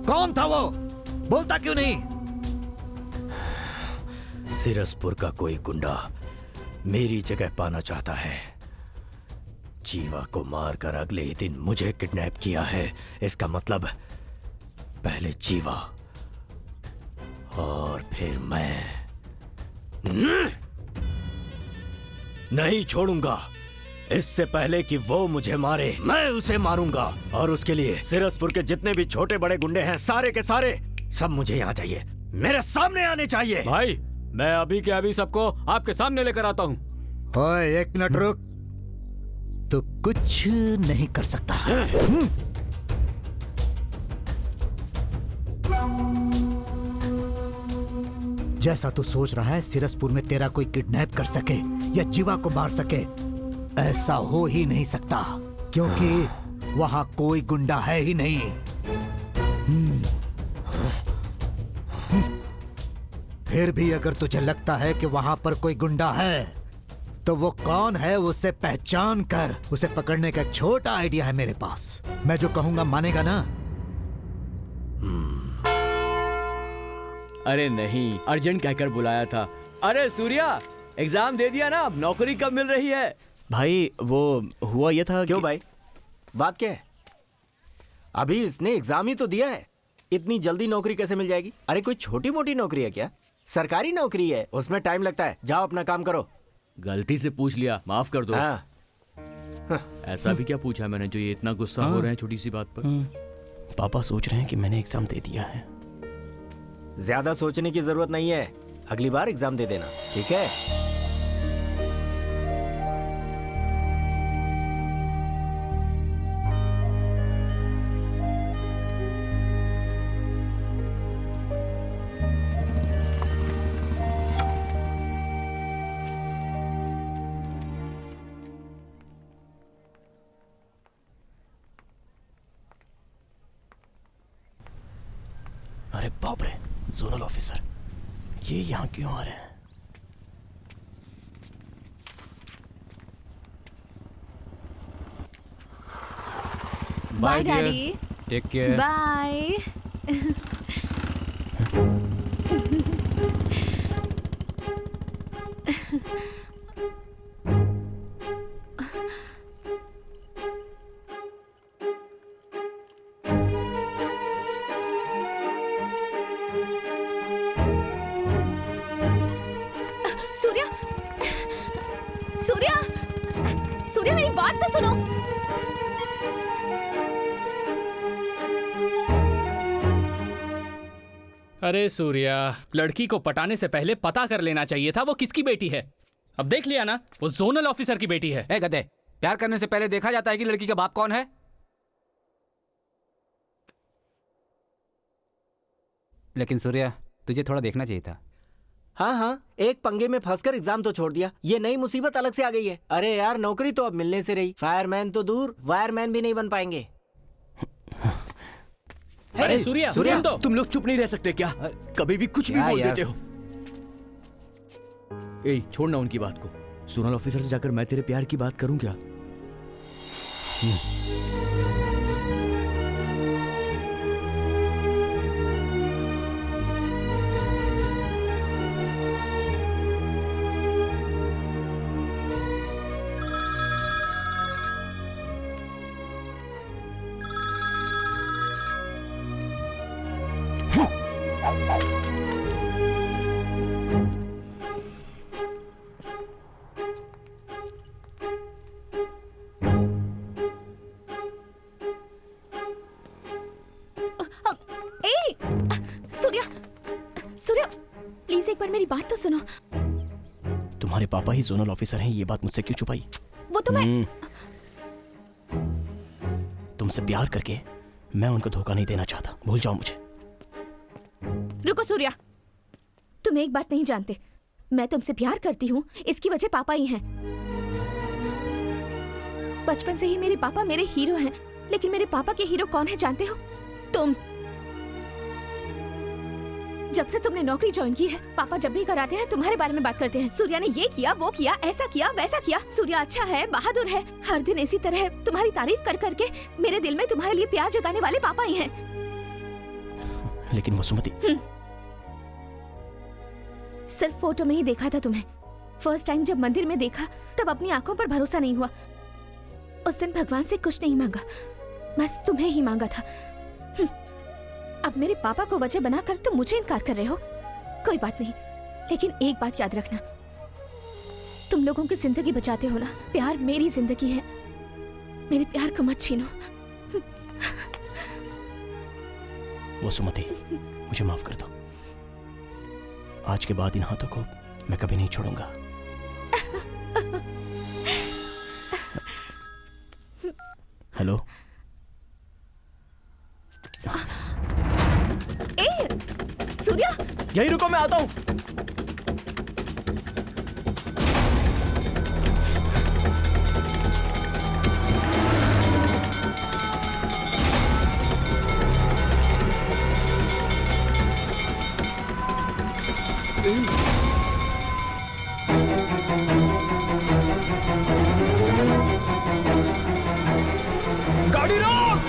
कौन था वो? बोलता क्यों नहीं? सिरसपुर का कोई गुंडा मेरी जगह पाना चाहता है। जीवा को मारकर अगले ही दिन मुझे किडनैप किया है। इसका मतलब पहले जीवा और फिर मैं। नहीं छोड़ूंगा। इससे पहले कि वो मुझे मारे, मैं उसे मारूंगा। और उसके लिए सिरसपुर के जितने भी छोटे बड़े गुंडे हैं, सारे के सारे सब मुझे यहाँ चाहिए, मेरे सामने आने चाहिए। भाई मैं अभी के अभी सबको आपके सामने लेकर आता हूँ। ओए, एक मिनट रुक। तू कुछ नहीं कर सकता। जैसा तू सोच रहा है सिरसपुर में तेरा कोई किडनैप कर सके या जीवा को मार सके, ऐसा हो ही नहीं सकता, क्योंकि वहां कोई गुंडा है ही नहीं। फिर भी अगर तुझे लगता है कि वहां पर कोई गुंडा है, तो वो कौन है उसे पहचान कर उसे पकड़ने का एक छोटा आइडिया है मेरे पास। मैं जो कहूंगा मानेगा ना? अरे नहीं, अर्जेंट कहकर बुलाया था। अरे सूर्या, एग्जाम दे दिया ना, अब नौकरी कब मिल रही है? भाई वो हुआ ये था। क्यों भाई, बात क्या है? अभी इसने एग्जाम ही तो दिया है, इतनी जल्दी नौकरी कैसे मिल जाएगी? अरे कोई छोटी मोटी नौकरी है क्या? सरकारी नौकरी है, उसमें टाइम लगता है। जाओ अपना काम करो। गलती से पूछ लिया, माफ कर दो। ऐसा भी क्या पूछा मैंने जो ये इतना गुस्सा हो रहे हैं छोटी सी बात पर? पापा सोच रहे हैं कि मैंने एग्जाम दे दिया है। ज्यादा सोचने की जरूरत नहीं है, अगली बार एग्जाम दे देना, ठीक है? अरे बाप रे, जोनल ऑफिसर, ये यहाँ क्यों आ रहे हैं? Bye daddy. Take care. Bye. Surya, Surya, Surya, मेरी बात तो सुनो। अरे सूर्या, लड़की को पटाने से पहले पता कर लेना चाहिए था वो किसकी बेटी है। अब देख लिया ना, वो जोनल ऑफिसर की बेटी है। ए गधे, प्यार करने से पहले देखा जाता है कि लड़की का बाप कौन है? लेकिन सूर्या, तुझे थोड़ा देखना चाहिए था। हाँ हाँ, एक पंगे में फंसकर एग्जाम तो छोड़ दिया, ये नई मुसीबत अलग से आ गई है। अरे यार, नौकरी तो अब मिलने से रही, फायरमैन तो दूर, वायरमैन भी नहीं बन पाएंगे। अरे सूर्या, सुन तो, तुम लोग चुप नहीं रह सकते क्या? कभी भी कुछ भी बोल देते हो। ए, छोड़ना उनकी बात को। जोनल ऑफिसर से जाकर मैं तेरे प्यार की बात करूं क्या? सूर्या, प्लीज एक बार मेरी बात तो सुनो। तुम्हारे पापा ही जोनल ऑफिसर हैं, ये बात मुझसे क्यों छुपाई? वो तो मैं तुमसे प्यार करके मैं उनको धोखा नहीं देना चाहता, भूल जाओ मुझे। रुको सूर्या, तुम एक बात नहीं जानते, मैं तुमसे प्यार करती हूँ, इसकी वजह पापा ही हैं। बचपन से ही मेरे पापा मेरे हीरो हैं, लेकिन मेरे पापा के हीरो कौन है जानते हो? तुम। जब से तुमने नौकरी ज्वाइन की है, पापा जब भी कराते हैं तुम्हारे बारे में बात करते हैं। सूर्या ने ये किया, वो किया, ऐसा किया, वैसा किया। सूर्या अच्छा है, बहादुर है। हर दिन इसी तरह तुम्हारी तारीफ कर करके मेरे दिल में तुम्हारे लिए प्यार जगाने वाले पापा ही हैं। लेकिन वसुमती, सिर्फ फोटो में ही देखा था तुम्हें। फर्स्ट टाइम जब मंदिर में देखा तब अपनी आंखों पर भरोसा नहीं हुआ। उस दिन भगवान से कुछ नहीं मांगा, बस तुम्हें ही मांगा था। अब मेरे पापा को वजह बनाकर तुम मुझे इनकार कर रहे हो। कोई बात नहीं, लेकिन एक बात याद रखना, तुम लोगों की जिंदगी बचाते हो ना। प्यार मेरी जिंदगी है, मेरे प्यार को मत छीनो। वसुमती, मुझे माफ कर दो। आज के बाद इन हाथों को मैं कभी नहीं छोड़ूंगा। हेलो, सूर्या, यही रुको, मैं आता हूं। गाड़ी रोक!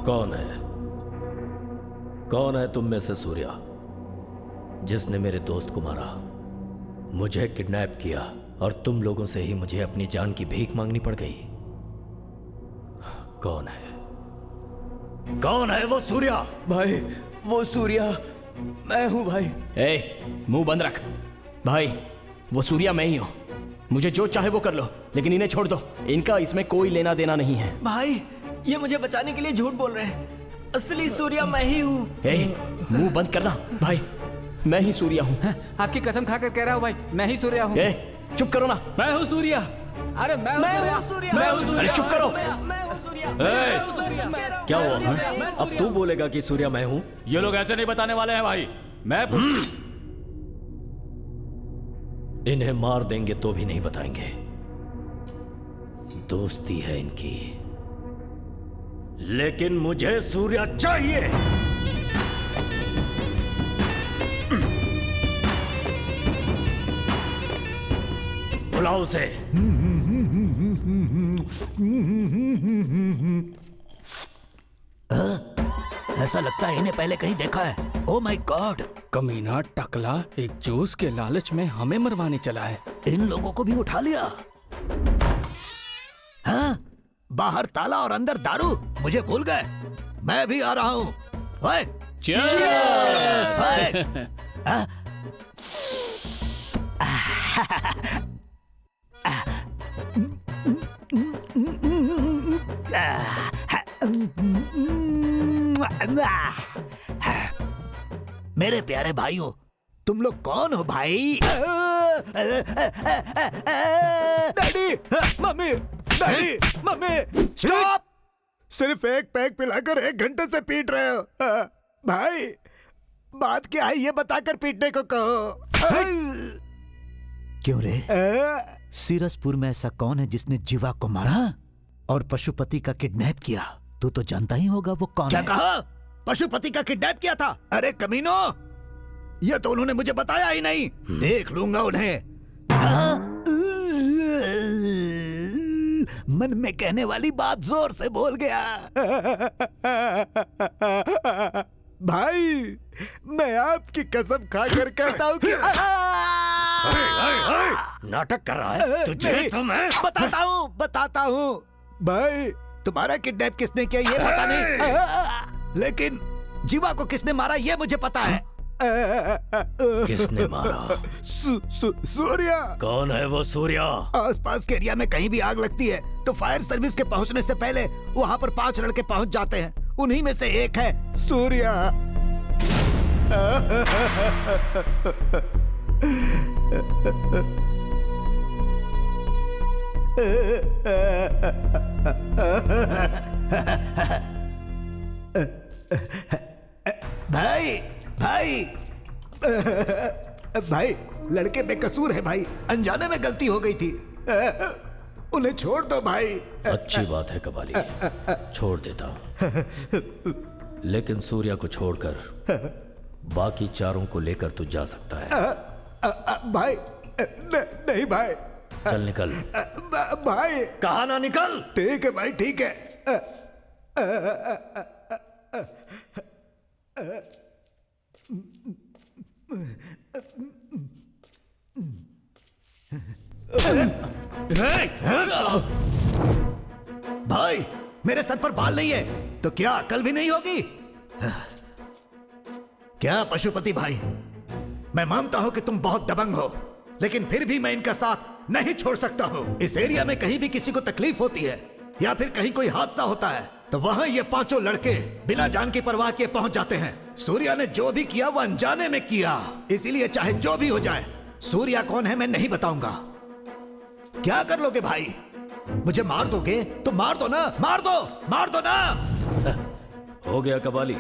कौन है? कौन है तुम में से सूर्या जिसने मेरे दोस्त को मारा, मुझे किडनैप किया और तुम लोगों से ही मुझे अपनी जान की भीख मांगनी पड़ गई? कौन है? कौन है वो सूर्या? भाई, वो सूर्या मैं हूं भाई। ए, मुंह बंद रख। भाई, वो सूर्या मैं ही हूं। मुझे जो चाहे वो कर लो, लेकिन इन्हें छोड़ दो। इनका इसमें कोई लेना देना नहीं है। भाई, ये मुझे बचाने के लिए झूठ बोल रहे हैं। असली सूर्या मैं ही हूँ। मुंह बंद करना। भाई, मैं ही सूर्या हूँ। आपकी कसम खाकर कह रहा हूँ भाई, मैं ही सूर्या हूँ। चुप करो ना। मैं हूँ सूर्या। अरे मैं हूँ सूर्या। मैं हूँ सूर्या। अरे चुप करो। क्या हुआ? अब तू बोलेगा कि सूर्या मैं हूँ? ये लोग ऐसे नहीं बताने वाले हैं भाई। मैं इन्हें मार देंगे तो भी नहीं बताएंगे। दोस्ती है इनकी, लेकिन मुझे सूर्या चाहिए। बुलाओ उसे। ऐसा लगता है इन्हें पहले कहीं देखा है। Oh my God! कमीना टकला एक जूस के लालच में हमें मरवाने चला है। इन लोगों को भी उठा लिया। हाँ? बाहर ताला और अंदर दारू। मुझे भूल गए। मैं भी आ रहा हूँ। ओए! मेरे प्यारे भाइयों, तुम लोग कौन हो भाई? Daddy, mummy, daddy, mummy, stop! सिर्फ एक पैक पिलाकर 1 घंटे से पीट रहे हो। भाई, बात क्या है ये बताकर पीटने को कहो। क्यों रे? सीरसपुर में ऐसा कौन है जिसने जीवा को मारा और पशुपति का किडनैप किया? तू तो जानता ही होगा वो कौन क्या है। कहा? पशुपति का किडनैप किया था? अरे कमीनो, ये तो उन्होंने मुझे बताया ही नहीं। देख लूंगा उन्हें। हाँ? मन में कहने वाली बात जोर से बोल गया। भाई मैं आपकी कसम खाकर कहता हूँ कि नाटक कर रहा है तुझे तो मैं बताता हूँ भाई। तुम्हारा किडनैप किसने किया ये पता नहीं, लेकिन जीवा को किसने मारा ये मुझे पता है। किसने मारा? सूर्या। कौन है वो सूर्या? आसपास के एरिया में कहीं भी आग लगती है तो फायर सर्विस के पहुंचने से पहले वहां पर 5 लड़के पहुंच जाते हैं। उन्हीं में से एक है सूर्या। भाई भाई भाई लड़के बेकसूर है भाई, अनजाने में गलती हो गई थी। उन्हें छोड़ दो भाई। अच्छी बात है कबाली, छोड़ देता हूं। लेकिन सूर्या को छोड़कर बाकी चारों को लेकर तू जा सकता है। भाई नहीं भाई। चल निकल। भाई कहा ना निकल। ठीक है भाई ठीक है। भाई मेरे सर पर बाल नहीं है तो क्या अकल भी नहीं होगी? क्या पशुपति भाई, मैं मानता हूं कि तुम बहुत दबंग हो, लेकिन फिर भी मैं इनका साथ नहीं छोड़ सकता हूं। इस एरिया में कहीं भी किसी को तकलीफ होती है या फिर कहीं कोई हादसा होता है तो वहां ये 5 लड़के बिना जान की परवाह किए पहुंच जाते हैं। सूर्या ने जो भी किया वो अनजाने में किया, इसीलिए चाहे जो भी हो जाए सूर्या कौन है मैं नहीं बताऊंगा। क्या कर लोगे भाई? मुझे मार दोगे तो मार दो ना, मार दो ना। हो गया कबाली,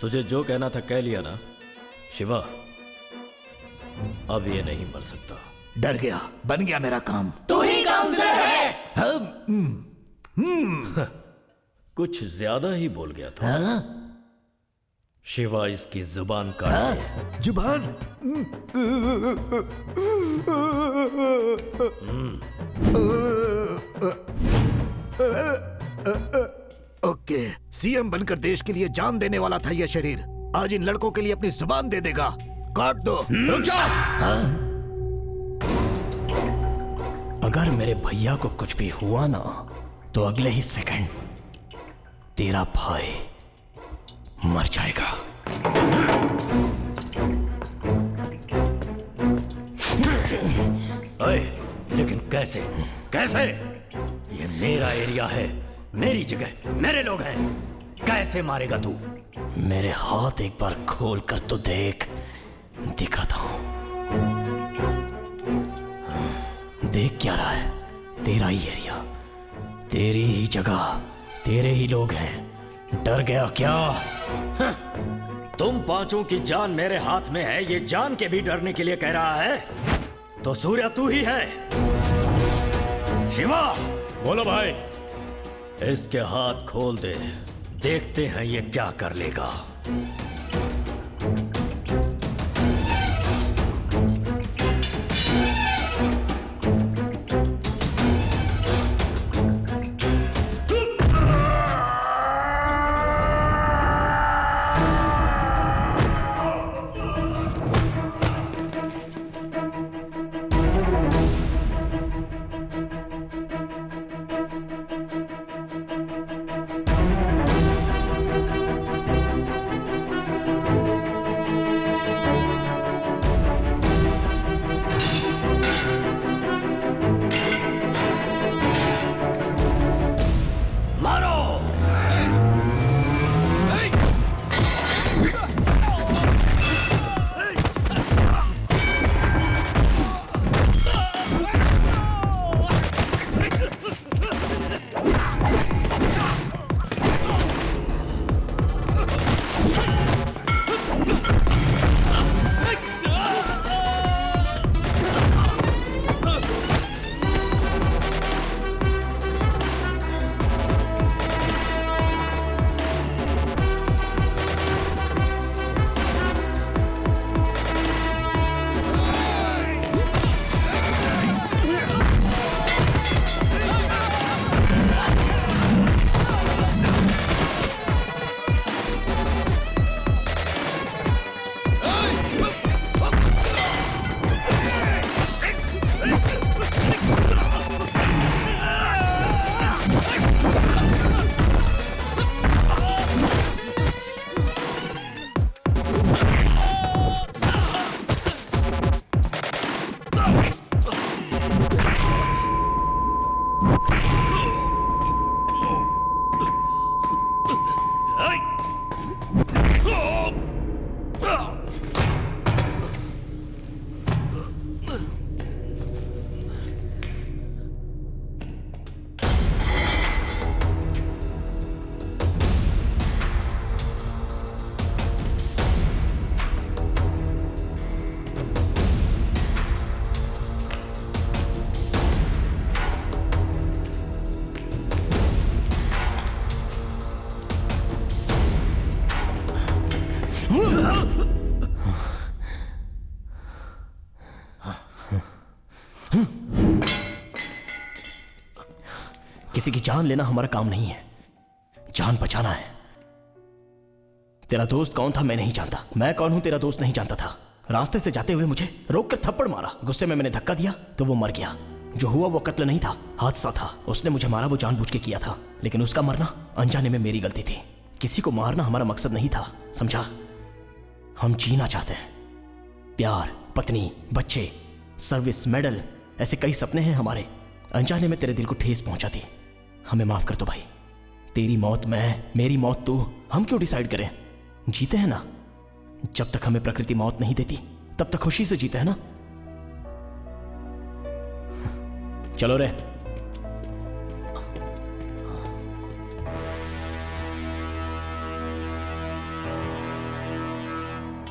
तुझे जो कहना था कह लिया ना। शिवा अब ये नहीं मर सकता। डर गया, बन गया मेरा काम। तू ही काउंसलर है। कुछ ज्यादा ही बोल गया था। शिवा इसकी जुबान काट दे। जुबान? ओके, सीएम बनकर देश के लिए जान देने वाला था यह शरीर, आज इन लड़कों के लिए अपनी जुबान दे देगा। काट दो। रुक जाओ। अगर मेरे भैया को कुछ भी हुआ ना तो अगले ही सेकंड तेरा भाई मर जाएगा। अरे लेकिन कैसे कैसे? ये मेरा एरिया है, मेरी जगह, मेरे लोग हैं, कैसे मारेगा तू? मेरे हाथ एक बार खोल कर तो देख, दिखाता हूं। देख क्या रहा है? तेरा ही एरिया, तेरी ही जगह, तेरे ही लोग हैं। डर गया क्या? तुम 5 की जान मेरे हाथ में है, ये जान के भी डरने के लिए कह रहा है? तो सूर्या तू ही है। शिवा बोलो भाई। इसके हाथ खोल दे, देखते हैं ये क्या कर लेगा। किसी की जान लेना हमारा काम नहीं है, जान बचाना है। तेरा दोस्त कौन था मैं नहीं जानता, मैं कौन हूं तेरा दोस्त नहीं जानता था। रास्ते से जाते हुए मुझे रोक कर थप्पड़ मारा, गुस्से में मैंने धक्का दिया तो वो मर गया। जो हुआ वो कत्ल नहीं था, हादसा था। उसने मुझे मारा वो जानबूझ के किया था, लेकिन उसका मरना अनजाने में मेरी गलती थी। किसी को मारना हमारा मकसद नहीं था, समझा? हम जीना चाहते हैं। प्यार, पत्नी, बच्चे, सर्विस, मेडल, ऐसे कई सपने हैं हमारे। अनजाने में तेरे दिल को ठेस पहुंचा दी, हमें माफ कर दो भाई। तेरी मौत मैं, मेरी मौत तू, हम क्यों डिसाइड करें? जीते हैं ना। जब तक हमें प्रकृति मौत नहीं देती तब तक खुशी से जीते हैं ना। चलो रे।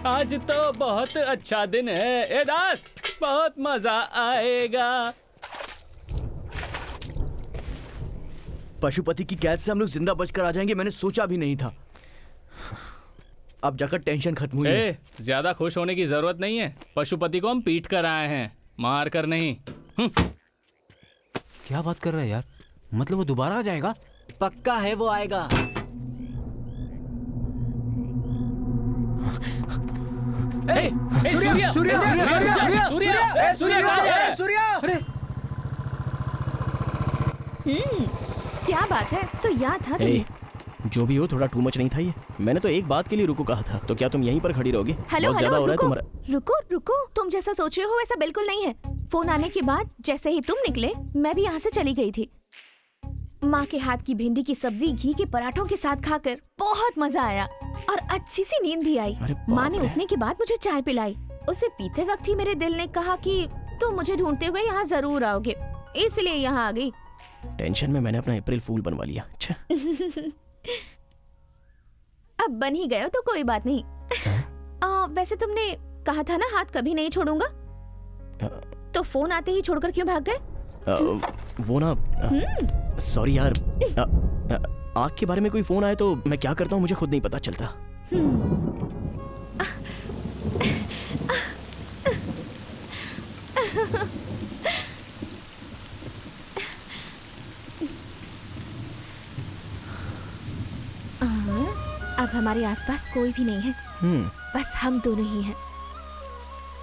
आज तो बहुत अच्छा दिन है। ए दास, बहुत मजा आएगा। पशुपति की कैद से हम लोग जिंदा बचकर आ जाएंगे, मैंने सोचा भी नहीं था। अब जाकर टेंशन खत्म हुई है। ज्यादा खुश होने की जरूरत नहीं है। पशुपति को हम पीट कर आए हैं, मार कर नहीं। क्या बात कर रहा है यार? मतलब वो दोबारा आ जाएगा? पक्का है वो आएगा। सूर्या, सूर्या, सूर्या, सूर्या, सूर्या, सूर्या। क्या बात है? तो याद था तुम्हें? जो भी हो, थोड़ा टू मच नहीं था ये? मैंने तो एक बात के लिए रुको कहा था, तो क्या तुम यहीं पर खड़ी रहोगे? हेलो बहुत ज्यादा हो रहा है तुम्हारा। रुको रुको, तुम जैसा सोच रहे हो वैसा बिल्कुल नहीं है। फोन आने के बाद जैसे ही तुम निकले मैं भी यहाँ से चली गई थी। माँ के हाथ की भिंडी की सब्जी घी के पराठों के साथ खाकर बहुत मजा आया और अच्छी सी नींद भी आई। माँ ने उठने के बाद मुझे चाय पिलाई। उसे पीते वक्त ही मेरे दिल ने कहा कि तुम मुझे ढूंढते हुए यहाँ जरूर आओगे, इसलिए यहाँ आ गई। टेंशन में मैंने अपना अप्रैल फूल बनवा लिया। अच्छा। अब बन ही गए हो तो कोई बात नहीं। वैसे तुमने कहा था ना हाथ कभी नहीं छोड़ूंगा, तो फोन आते ही छोड़कर क्यों भाग गए? वो ना, सॉरी यार, आग के बारे में कोई फोन आए तो मैं क्या करता हूँ मुझे खुद नहीं पता चलता। अब हमारे आसपास कोई भी नहीं है, बस हम दोनों ही हैं।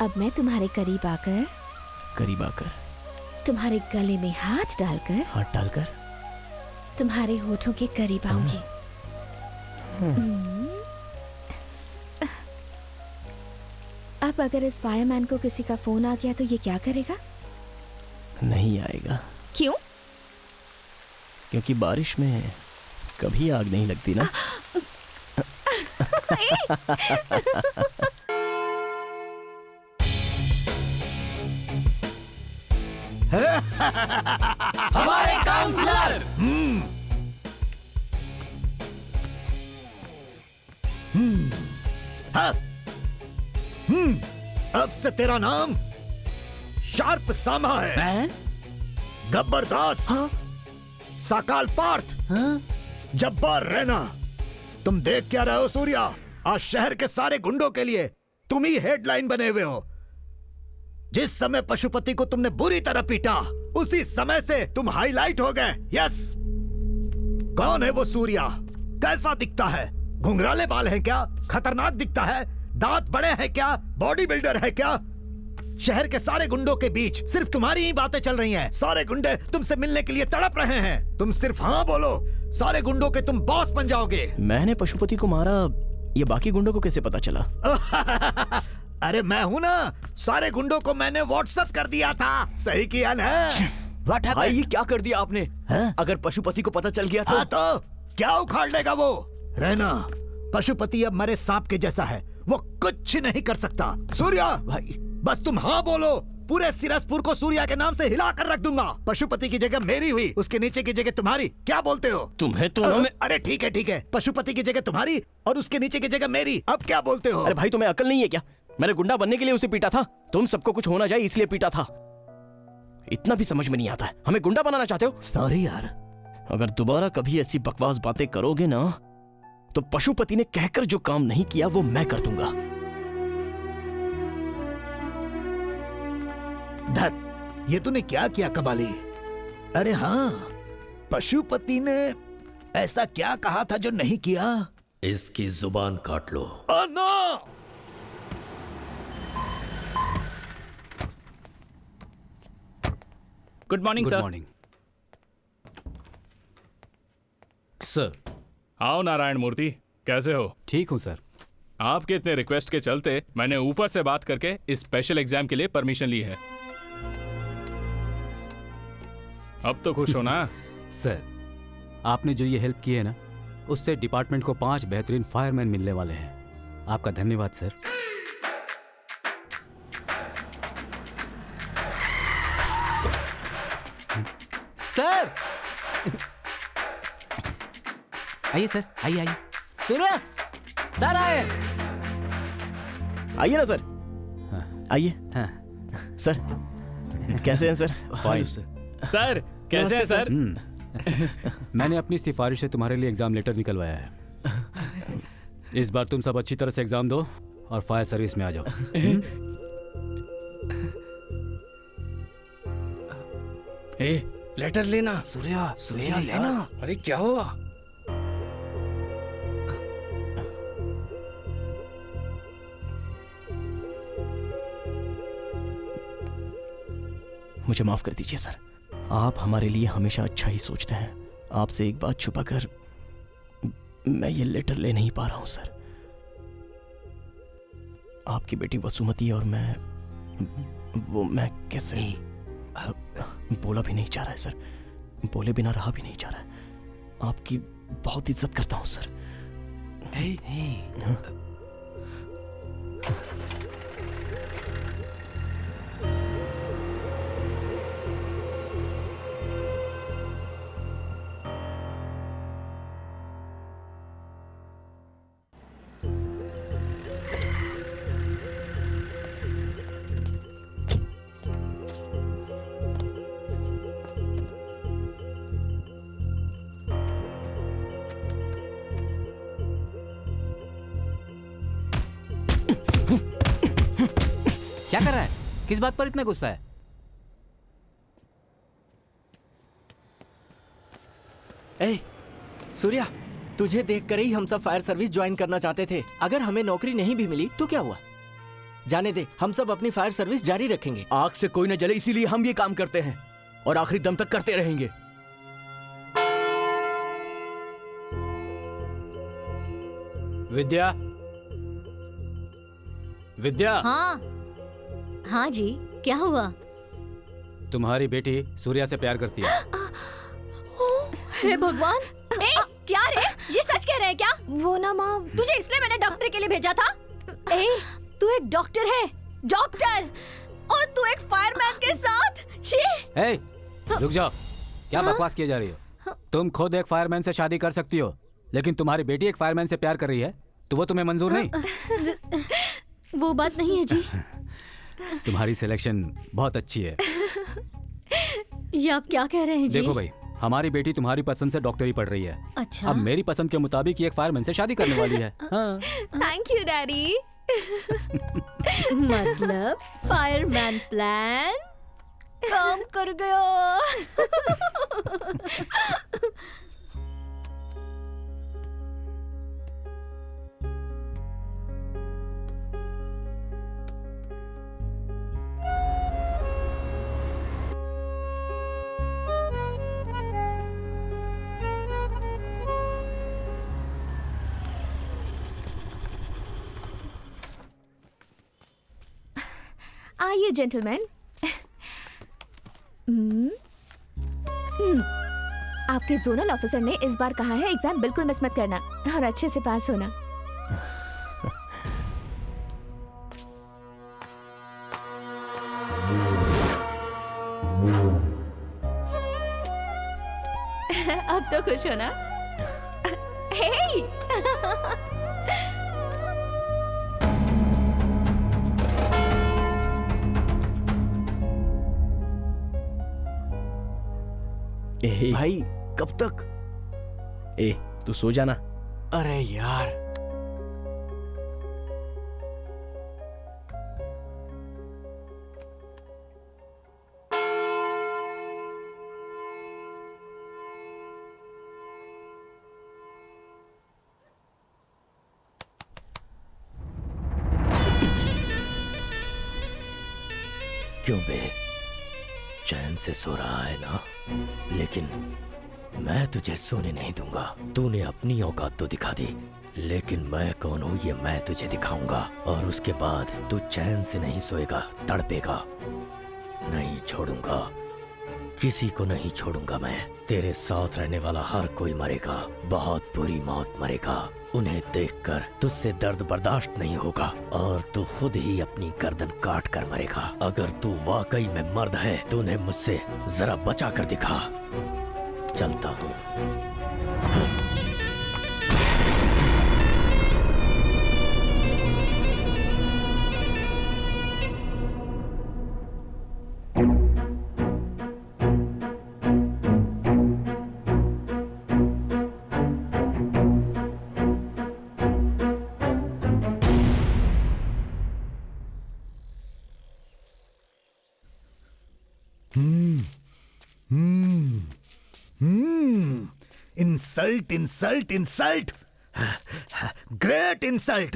अब मैं तुम्हारे करीब आकर तुम्हारे गले में हाथ डालकर तुम्हारे होठों के करीब आऊंगी। अब अगर इस फायरमैन को किसी का फोन आ गया तो ये क्या करेगा? नहीं आएगा। क्यों? क्योंकि बारिश में कभी आग नहीं लगती ना। हमारे काउंसलर। अब से तेरा नाम शार्प सामा है। गब्बर दास, साकाल पार्थ, जब्बार रैना। तुम देख क्या रहे हो सूर्या? आज शहर के सारे गुंडों के लिए तुम ही हेडलाइन बने हुए हो। जिस समय पशुपति को तुमने बुरी तरह पीटा उसी समय से तुम हाईलाइट हो गए। यस। कौन है वो सूर्या? कैसा दिखता है? घुंघराले बाल हैं क्या? खतरनाक दिखता है? दांत बड़े हैं क्या? बॉडी बिल्डर है क्या? शहर के सारे गुंडों के बीच सिर्फ तुम्हारी ही बातें चल रही हैं। सारे गुंडे तुमसे मिलने के लिए तड़प रहे हैं। तुम सिर्फ हाँ बोलो, सारे गुंडों के तुम बॉस बन जाओगे। मैंने पशुपति को मारा, ये बाकी गुंडों को कैसे पता चला? अरे मैं हूं ना, सारे गुंडों को मैंने व्हाट्सएप कर दिया था। सही किया ना? भाई ये क्या कर दिया आपने? अगर पशुपति को पता चल गया तो क्या उखाड़ लेगा वो? रहना, पशुपति अब मरे सांप के जैसा है, वो कुछ नहीं कर सकता। सूर्या भाई, बस तुम हाँ बोलो, पूरे सिरसपुर को सूर्या के नाम से हिला कर रख दूंगा। पशुपति की जगह मेरी हुई, उसके नीचे की जगह तुम्हारी। क्या बोलते हो? तुम्हें तो अरे ठीक है, पशुपति की जगह तुम्हारी और उसके नीचे की जगह मेरी। अब क्या बोलते हो? अरे भाई तुम्हें अकल नहीं है क्या? मैंने गुंडा बनने के लिए उसे पीटा था, तुम सबको कुछ होना जाए इसलिए पीटा था। इतना भी समझ में नहीं आता है, हमें गुंडा बनाना चाहते हो? सॉरी यार। अगर दोबारा कभी ऐसी बकवास बातें करोगे ना तो पशुपति ने कहकर जो काम नहीं किया वो मैं कर दूंगा। धत, ये तूने क्या किया कबाली? अरे हाँ, पशुपति ने ऐसा क्या कहा था जो नहीं किया? इसकी जुबान काट लो। No! Good morning sir. Good morning sir. आओ नारायण मूर्ति, कैसे हो? ठीक हूँ सर। आपके इतने रिक्वेस्ट के चलते मैंने ऊपर से बात करके इस स्पेशल एग्जाम के लिए परमिशन ली है। अब तो खुश हो ना? सर, आपने जो ये हेल्प की है ना, उससे डिपार्टमेंट को 5 बेहतरीन फायरमैन मिलने वाले हैं। आपका धन्यवाद सर। सर आइए सर, आइए आइए। सूर्य सर आए। आइए ना सर, आइए। सर कैसे हैं सर? फाइन सर कैसे हैं सर? मैंने अपनी सिफारिश से तुम्हारे लिए एग्जाम लेटर निकलवाया है। इस बार तुम सब अच्छी तरह से एग्जाम दो और फायर सर्विस में आ जाओ। लेटर लेना। सूर्या लेना। अरे क्या हुआ? मुझे माफ कर दीजिए सर, आप हमारे लिए हमेशा अच्छा ही सोचते हैं। आपसे एक बात छुपाकर मैं ये लेटर ले नहीं पा रहा हूं सर। आपकी बेटी वसुमती और मैं कैसे बोला भी नहीं चाह रहा है सर, बोले बिना रहा भी नहीं चाह रहा है। आपकी बहुत इज्जत करता हूं सर। क्या कर रहा है? किस बात पर इतना गुस्सा है? ए, सूर्या, तुझे देखकर ही हम सब फायर सर्विस ज्वाइन करना चाहते थे। अगर हमें नौकरी नहीं भी मिली तो क्या हुआ? जाने दे, हम सब अपनी फायर सर्विस जारी रखेंगे। आग से कोई न जले, इसीलिए हम ये काम करते हैं और आखिरी दम तक करते रहेंगे। विद्या, विद्या। हाँ जी, क्या हुआ? तुम्हारी बेटी सूर्या से प्यार करती है। हे भगवान! क्या रे? ये सच कह रहे हैं क्या? वो ना माँ, तुझे इसलिए मैंने डॉक्टर के लिए भेजा था। तू एक डॉक्टर है, डॉक्टर, और तू एक फायरमैन के साथ। छी! रुक जाओ, क्या बकवास किए जा रही हो? तुम खुद एक फायरमैन से शादी कर सकती हो, लेकिन तुम्हारी बेटी एक फायरमैन से प्यार कर रही है तो वो तुम्हें मंजूर नहीं? वो बात नहीं है जी। तुम्हारी सिलेक्शन बहुत अच्छी है। ये आप क्या कह रहे हैं जी? देखो भाई, हमारी बेटी तुम्हारी पसंद से डॉक्टरी पढ़ रही है। अच्छा। अब मेरी पसंद के मुताबिक एक फायरमैन से शादी करने वाली है। हाँ। Thank you daddy. मतलब फायरमैन प्लान काम कर गया। आइए जेंटलमैन। आपके जोनल ऑफिसर ने इस बार कहा है एग्जाम बिल्कुल मिस मत करना और अच्छे से पास होना। अब तो खुश हो ना? भाई कब तक? तू सो जाना। अरे यार, क्यों बे, चैन से सो रहा है ना? लेकिन मैं तुझे सोने नहीं दूंगा। तूने अपनी औकात तो दिखा दी, लेकिन मैं कौन हूँ ये मैं तुझे दिखाऊंगा। और उसके बाद तू चैन से नहीं सोएगा, तड़पेगा। नहीं छोड़ूंगा, किसी को नहीं छोड़ूंगा मैं। तेरे साथ रहने वाला हर कोई मरेगा, बहुत बुरी मौत मरेगा। उन्हें देखकर तुझसे दर्द बर्दाश्त नहीं होगा और तू खुद ही अपनी गर्दन काट कर मरेगा। अगर तू वाकई में मर्द है तो उन्हें मुझसे जरा बचा कर दिखा। चलता हूँ। Insult insult insult, great insult.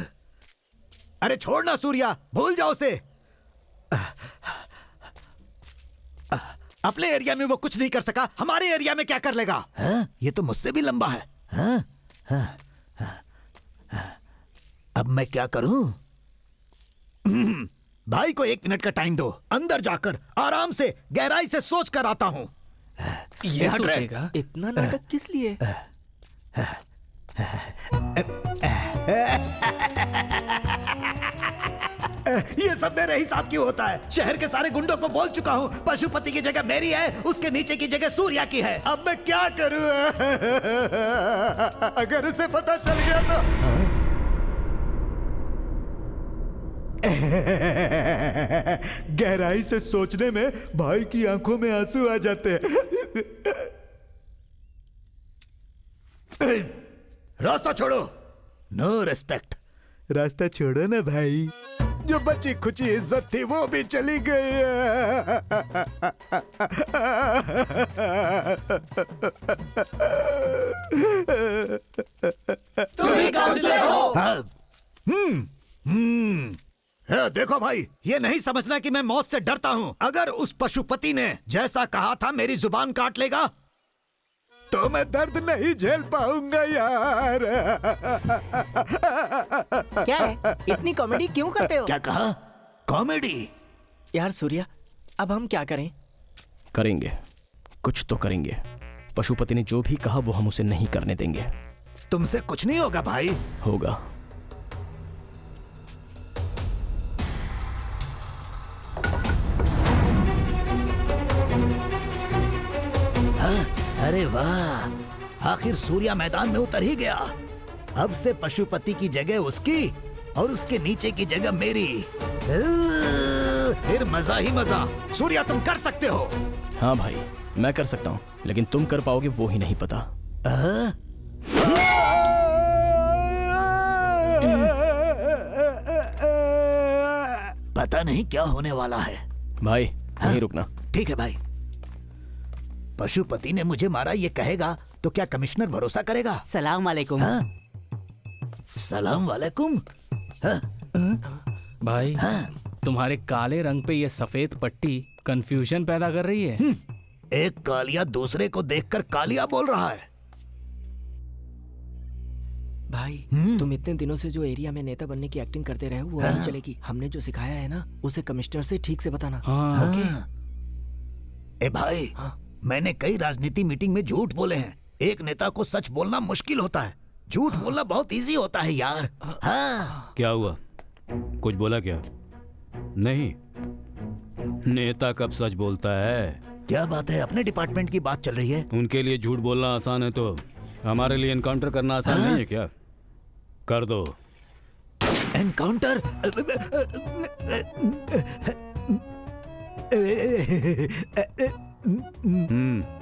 अरे छोड़ना सूर्या, भूल जाओ उसे। अपने एरिया में वो कुछ नहीं कर सका, हमारे एरिया में क्या कर लेगा? ये तो मुझसे भी लंबा है। अब मैं क्या करूं? भाई को 1 मिनट का टाइम दो, अंदर जाकर आराम से गहराई से सोच कर आता हूं। ये सोचेगा इतना नाटक किस लिए? ये सब मेरे हिसाब क्यों होता है? शहर के सारे गुंडों को बोल चुका हूँ, पशुपति की जगह मेरी है, उसके नीचे की जगह सूर्या की है। अब मैं क्या करूँ? अगर उसे पता चल गया तो गहराई से सोचने में भाई की आंखों में आंसू आ जाते हैं। रास्ता छोड़ो। No respect. रास्ता छोड़ो ना भाई। जो बची खुची इज्जत थी वो भी चली गई। तुम ही काउंसलर हो। देखो भाई, ये नहीं समझना कि मैं मौत से डरता हूँ। अगर उस पशुपति ने जैसा कहा था मेरी जुबान काट लेगा तो मैं दर्द नहीं झेल पाऊंगा यार। क्या है, इतनी कॉमेडी क्यों करते हो? क्या कहा? कॉमेडी? यार सूर्या, अब हम क्या करें? करेंगे, कुछ तो करेंगे। पशुपति ने जो भी कहा वो हम उसे नहीं करने देंगे। तुमसे कुछ नहीं होगा भाई। होगा। अरे वाह, आखिर सूर्या मैदान में उतर ही गया। अब से पशुपति की जगह उसकी और उसके नीचे की जगह मेरी। फिर मजा ही मजा। सूर्या तुम कर सकते हो। हाँ भाई, मैं कर सकता हूँ, लेकिन तुम कर पाओगे वो ही नहीं पता। पता नहीं क्या होने वाला है भाई। नहीं रुकना। ठीक है भाई। पशुपति ने मुझे मारा ये कहेगा तो क्या कमिश्नर भरोसा करेगा? सलाम वालेकुम। सलाम वालेकुम। भाई, तुम्हारे काले रंग पे ये सफेद पट्टी कंफ्यूजन पैदा कर रही है। एक कालिया दूसरे को देखकर कालिया बोल रहा है। भाई, तुम इतने दिनों से जो एरिया में नेता बनने की एक्टिंग करते रहे हो वो नहीं चलेगी। हमने जो सिखाया है ना उसे कमिश्नर से ठीक से बताना। ए भाई, मैंने कई राजनीति मीटिंग में झूठ बोले हैं। एक नेता को सच बोलना मुश्किल होता है, झूठ बोलना बहुत इजी होता है यार। हाँ। क्या हुआ? कुछ बोला क्या? नहीं, नेता कब सच बोलता है? क्या बात है, अपने डिपार्टमेंट की बात चल रही है। उनके लिए झूठ बोलना आसान है तो हमारे लिए एनकाउंटर करना आसान नहीं है क्या? कर दो। एनकाउंटर?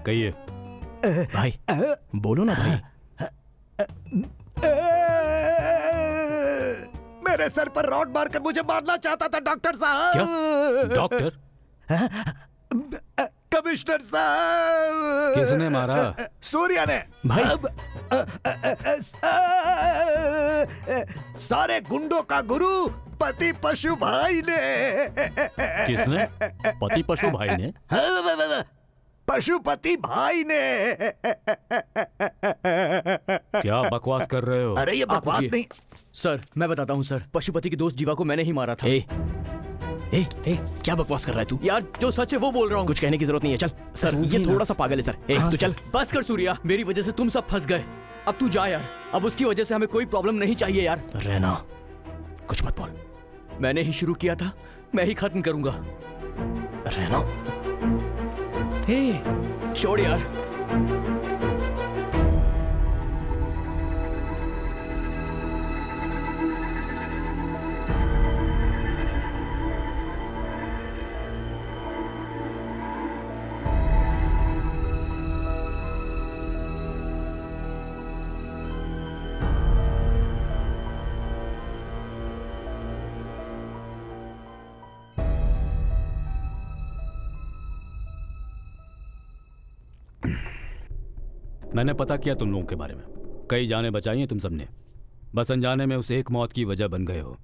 कहिए भाई। बोलो ना भाई। मेरे सर पर रॉड मारकर मुझे मारना चाहता था डॉक्टर साहब। क्या? डॉक्टर? कमिश्नर साहब। किसने मारा? सूर्या ने। भाई। सारे गुंडों का गुरु पति पशु भाई ने। किसने? पति पशु भाई ने? पशुपति भाई ने। क्या बकवास कर रहे हो? अरे ये बकवास नहीं। सर मैं बताता हूँ सर, पशुपति की दोस्त जीवा को मैंने ही मारा था। ए, क्या बकवास कर रहा है तू? यार जो सच है वो बोल रहा हूँ। कुछ कहने की जरूरत नहीं है, चल। सर ये थोड़ा सा पागल है सर। तू चल। बस कर सूर्या, मेरी वजह से तुम सब फंस गए। अब तू जा यार, अब उसकी वजह से हमें कोई प्रॉब्लम नहीं चाहिए यार। रहना, कुछ मत बोल। मैंने ही शुरू किया था, मैं ही खत्म करूंगा। रहना, छोड़ यार। मैंने पता किया तुम लोगों के बारे में। कई जाने बचाई हैं तुम सबने, बस अनजाने में उस एक मौत की वजह बन गए हो।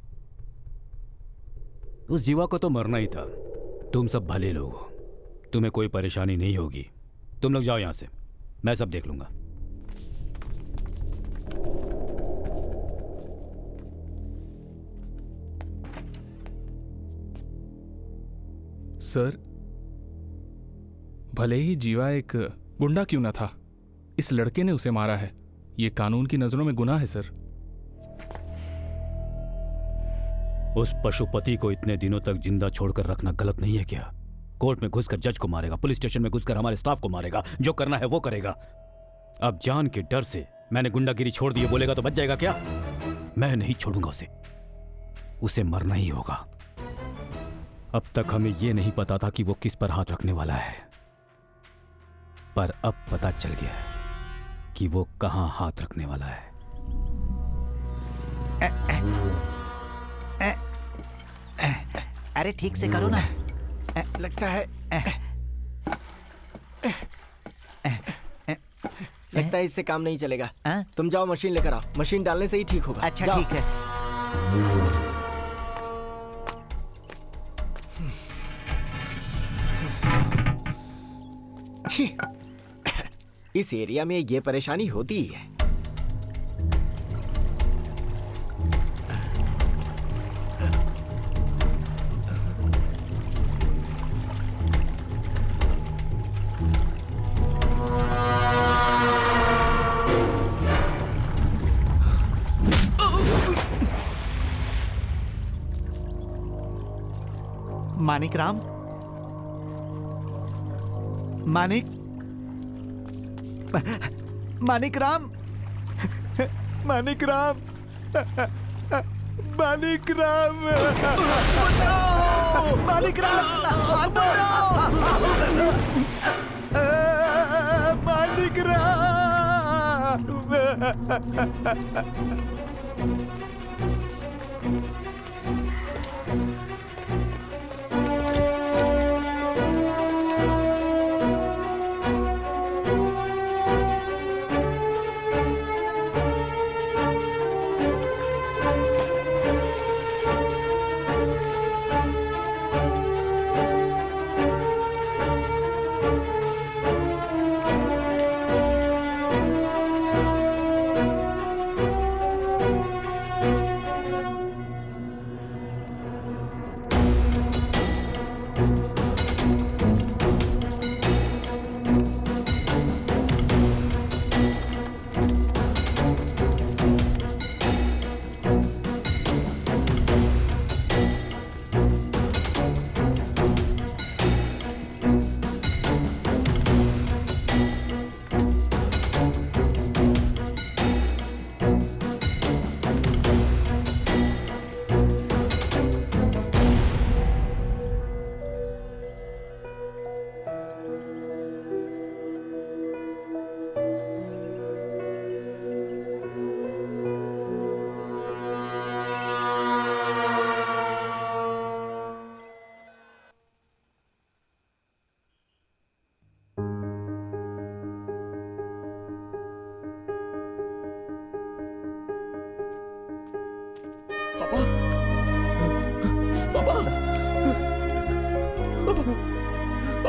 उस जीवा को तो मरना ही था। तुम सब भले लोग हो, तुम्हें कोई परेशानी नहीं होगी। तुम लोग जाओ यहां से, मैं सब देख लूंगा। सर, भले ही जीवा एक गुंडा क्यों ना था, इस लड़के ने उसे मारा है। ये कानून की नजरों में गुनाह है सर। उस पशुपति को इतने दिनों तक जिंदा छोड़कर रखना गलत नहीं है क्या? कोर्ट में घुसकर जज को मारेगा, पुलिस स्टेशन में घुसकर हमारे स्टाफ को मारेगा, जो करना है वो करेगा। अब जान के डर से मैंने गुंडागिरी छोड़ दी बोलेगा तो बच जाएगा क्या? मैं नहीं छोड़ूंगा उसे, उसे मरना ही होगा। अब तक हमें यह नहीं पता था कि वो किस पर हाथ रखने वाला है, पर अब पता चल गया है कि वो कहां हाथ रखने वाला है। अरे ठीक से करो ना। लगता है इससे काम नहीं चलेगा। तुम जाओ मशीन लेकर आओ, मशीन डालने से ही ठीक होगा। अच्छा ठीक है। इस एरिया में ये परेशानी होती ही है। मानिक राम, मानिक मानिक राम, मानिक राम, मानिक राम, मानिक राम, मानिक राम।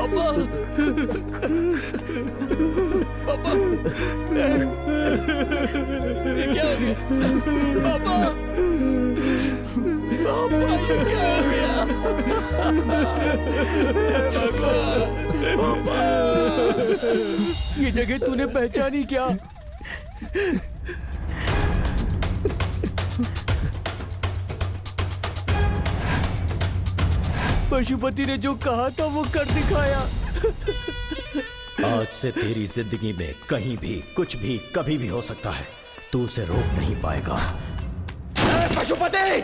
पापा पापा ये क्या हो गया पापा पापा ये क्या हो गया पापा ये जगह तूने पहचानी क्या? पशुपति ने जो कहा था वो कर दिखाया। आज से तेरी जिंदगी में कहीं भी कुछ भी कभी भी हो सकता है, तू उसे रोक नहीं पाएगा। पशुपति!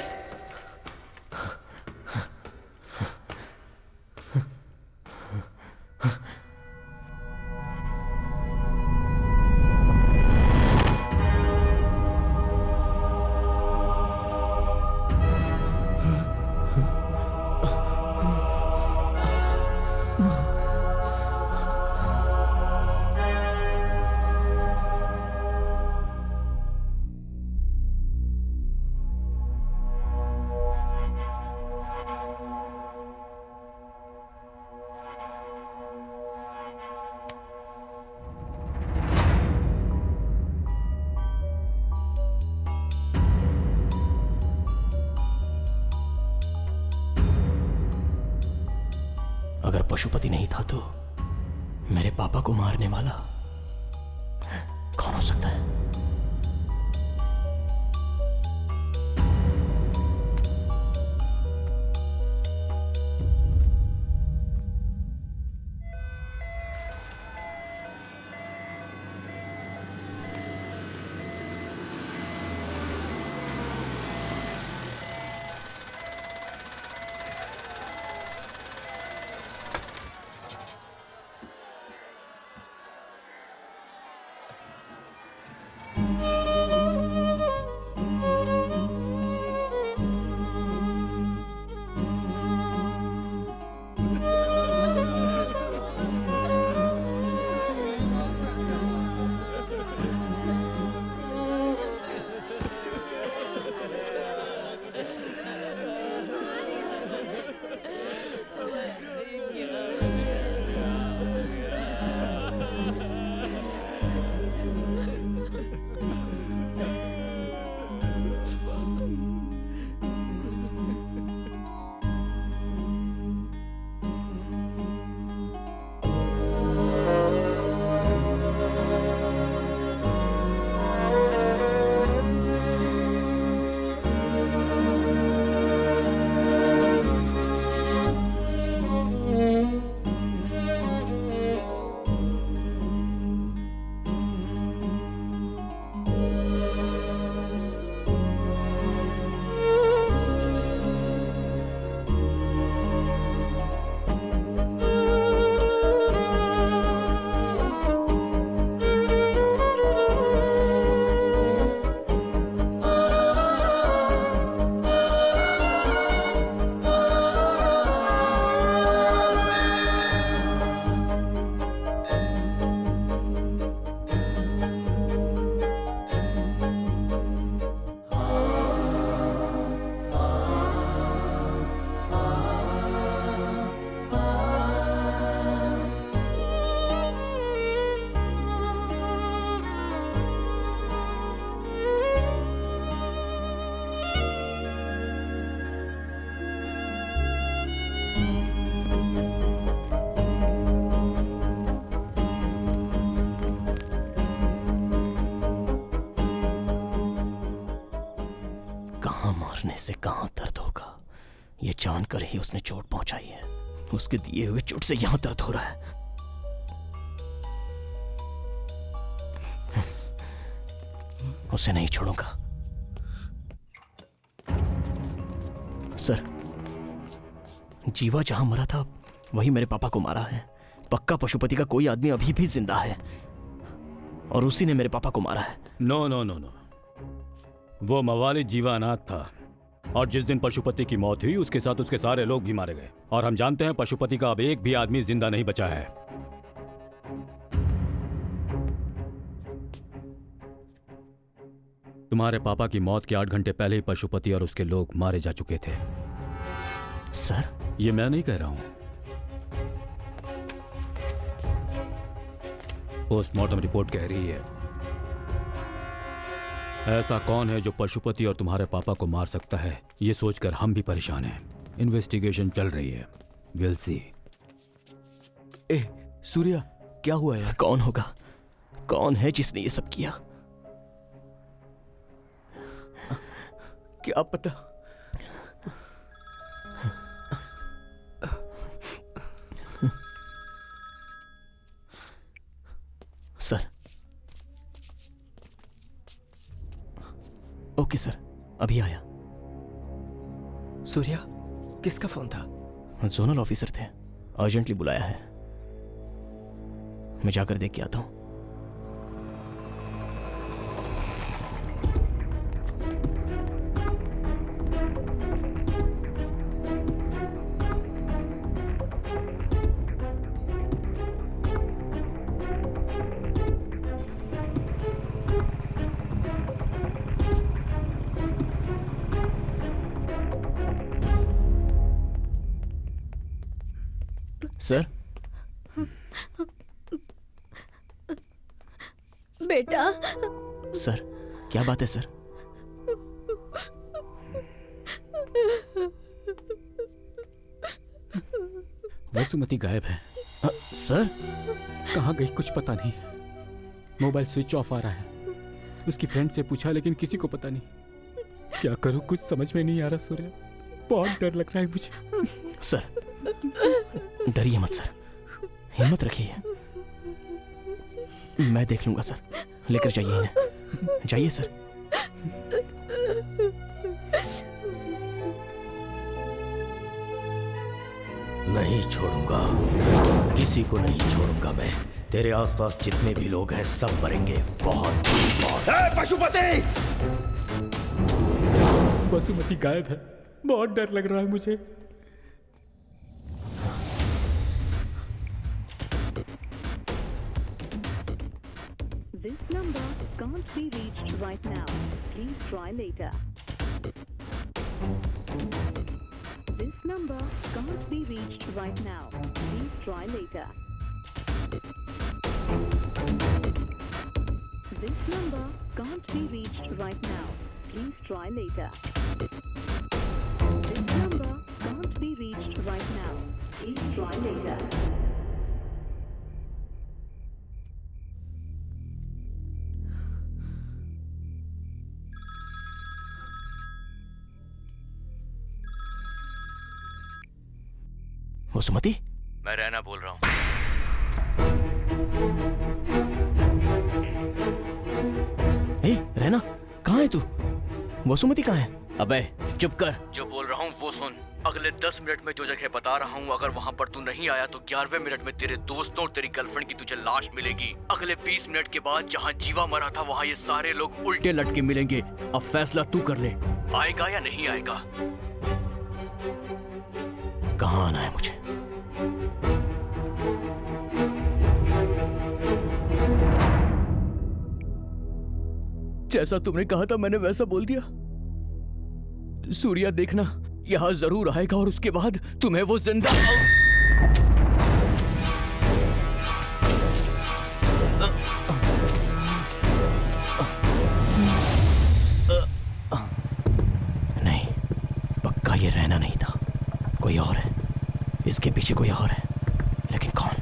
अगर पशुपति नहीं था तो मेरे पापा को मारने वाला कौन हो सकता है? से कहां दर्द होगा ये जानकर ही उसने चोट पहुंचाई है। उसके दिए हुए चोट से यहां दर्द हो रहा है। उसे नहीं छोड़ूंगा। सर, जीवा जहां मरा था वही मेरे पापा को मारा है। पक्का पशुपति का कोई आदमी अभी भी जिंदा है और उसी ने मेरे पापा को मारा है। नो नो नो नो, वो मवाली जीवा अनाथ था और जिस दिन पशुपति की मौत हुई उसके साथ उसके सारे लोग भी मारे गए। और हम जानते हैं पशुपति का अब एक भी आदमी जिंदा नहीं बचा है। तुम्हारे पापा की मौत के 8 घंटे पहले ही पशुपति और उसके लोग मारे जा चुके थे। सर, ये मैं नहीं कह रहा हूं, पोस्टमार्टम रिपोर्ट कह रही है ऐसा कौन है जो पशुपति और तुम्हारे पापा को मार सकता है, ये सोचकर हम भी परेशान हैं। इन्वेस्टिगेशन चल रही है, विल सी। ए सूर्या, क्या हुआ यार? कौन होगा? कौन है जिसने ये सब किया? क्या पता। सर। ओके सर, अभी आया। सूर्या, किसका फोन था? जोनल ऑफिसर थे, अर्जेंटली बुलाया है। मैं जाकर देख के आता हूं। सर। बेटा। सर, क्या बात है सर? वसुमती गायब है। सर? कहाँ गई कुछ पता नहीं। मोबाइल स्विच ऑफ आ रहा है। उसकी फ्रेंड से पूछा लेकिन किसी को पता नहीं। क्या करूं, कुछ समझ में नहीं आ रहा सूर्या। बहुत डर लग रहा है मुझे। सर, डरिए मत सर, हिम्मत रखिए। मैं देख लूंगा सर। लेकर जाइए इन्हें। जाइए सर। नहीं छोड़ूंगा, किसी को नहीं छोड़ूंगा मैं। तेरे आसपास जितने भी लोग हैं सब मरेंगे। बहुत बहुत। पशुपति! वसुमती गायब है। बहुत डर लग रहा है मुझे। This number can't be reached right now. Please try later. This number can't be reached right now. Please try later. This number can't be reached right now. Please try later. This number can't be reached right now. Please try later. Vasumati? मैं रैना बोल रहा हूँ। ए, रैना, कहाँ है तू? वसुमती कहाँ है? अबे चुप कर, जो बोल रहा हूँ वो सुन। अगले 10 मिनट में जो जगह बता रहा हूँ, अगर वहाँ पर तू नहीं आया तो 11वें मिनट में तेरे दोस्तों और तेरी गर्लफ्रेंड की तुझे लाश मिलेगी। अगले 20 मिनट के बाद जहाँ जीवा मरा था वहाँ ये सारे लोग उल्टे लटके मिलेंगे। अब फैसला तू कर ले, आएगा या नहीं आएगा। कहाँ आना है मुझे? जैसा तुमने कहा था मैंने वैसा बोल दिया। सूर्या देखना, यहां जरूर आएगा और उसके बाद तुम्हें वो जिंदा नहीं, पक्का ये रहना नहीं था, कोई और है। इसके पीछे कोई और है, लेकिन कौन?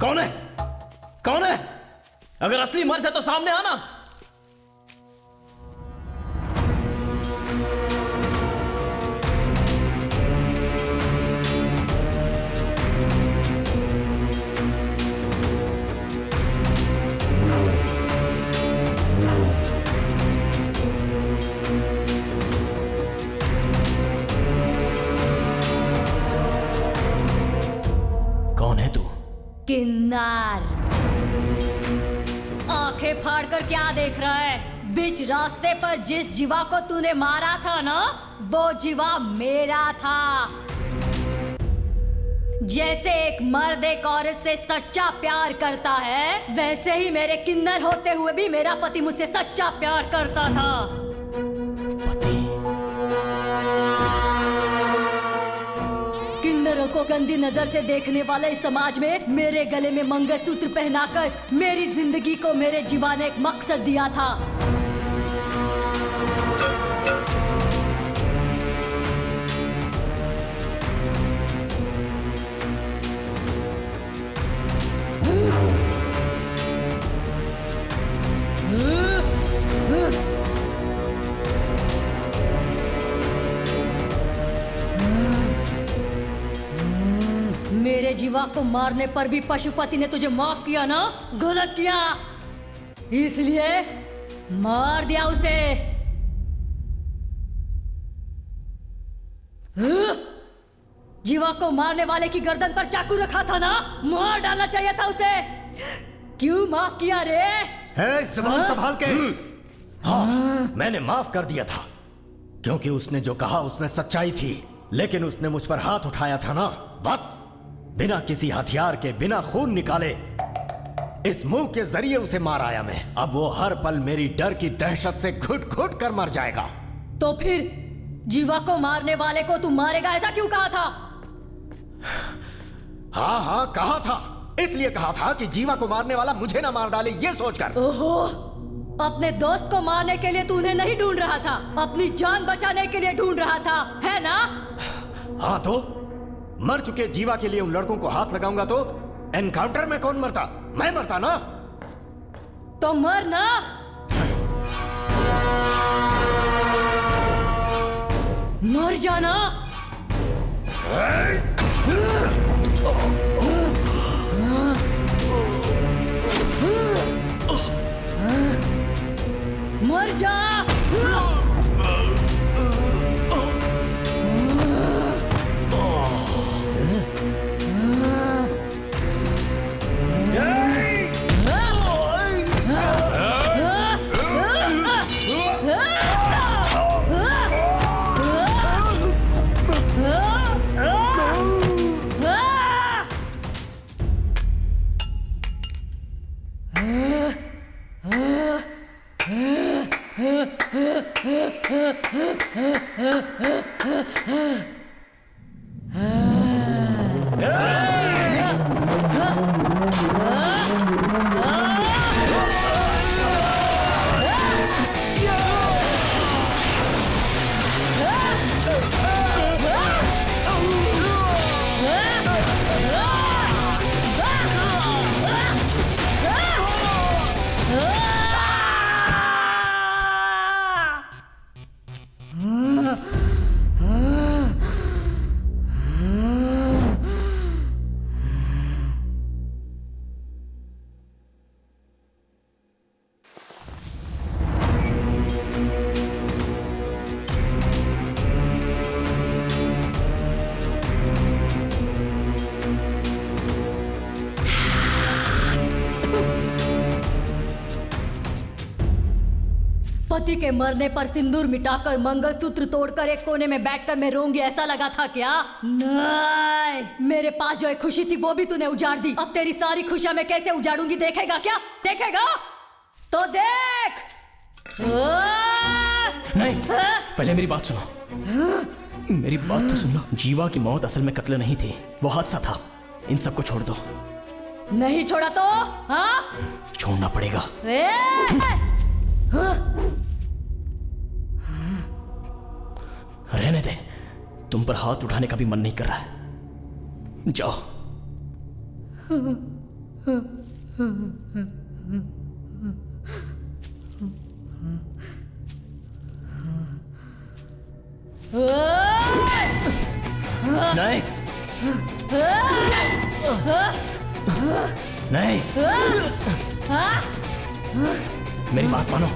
कौन है? कौन है? अगर असली मर्द है तो सामने आना। कौन है तू? किन्नर। आंखें फाड़कर क्या देख रहा है? बीच रास्ते पर जिस जीवा को तूने मारा था ना, वो जीवा मेरा था। जैसे एक मर्द एक औरत से सच्चा प्यार करता है, वैसे ही मेरे किन्नर होते हुए भी मेरा पति मुझसे सच्चा प्यार करता था। किन्नरों को गंदी नजर से देखने वाले इस समाज में मेरे गले में मंगलसूत्र पहनाकर मेरी जिंदगी को मेरे जीवा ने एक मकसद दिया था। मेरे जीवा को मारने पर भी पशुपति ने तुझे माफ किया ना? गलत किया, इसलिए मार दिया उसे। जीवा को मारने वाले की गर्दन पर चाकू रखा था ना, मार डालना चाहिए था उसे। क्यों माफ किया रे? ज़बान संभाल के। हाँ, मैंने माफ कर दिया था क्योंकि उसने जो कहा उसमें सच्चाई थी, लेकिन उसने मुझ पर हाथ उठाया था ना, बस बिना किसी हथियार के, बिना खून निकाले इस मुंह के जरिए उसे मार आया मैं। अब वो हर पल मेरी डर की दहशत से घुट घुट कर मर जाएगा। तो फिर जीवा को मारने वाले को तू मारेगा ऐसा क्यों कहा था? हाँ हाँ कहा था, इसलिए कहा था कि जीवा को मारने वाला मुझे ना मार डाले ये सोचकर। ओहो, अपने दोस्त को मारने के लिए तूने नहीं ढूंढ रहा था, अपनी जान बचाने के लिए ढूंढ रहा था, है ना? हाँ, तो मर चुके जीवा के लिए उन लड़कों को हाथ लगाऊंगा तो एनकाउंटर में कौन मरता? मैं मरता ना। तो मर ना। मर जाना। मर जा। पति के मरने पर सिंदूर मिटाकर मंगलसूत्र तोड़कर एक कोने में बैठकर मैं रोऊंगी ऐसा लगा था क्या? नहीं, मेरे पास जो एक खुशी थी वो भी तूने उजाड़ दी। अब तेरी सारी खुशियां मैं कैसे उजाड़ूंगी देखेगा क्या? देखेगा तो देख। नहीं, पहले मेरी बात सुनो। मेरी बात तो सुन लो। जीवा की मौत असल में कत्ल नहीं थी, वो हादसा था। इन सबको छोड़ दो। नहीं छोड़ा तो? हाँ, छोड़ना पड़ेगा। रहने दे, तुम पर हाथ उठाने का भी मन नहीं कर रहा है। जाओ। नहीं, नहीं, मेरी बात मानो।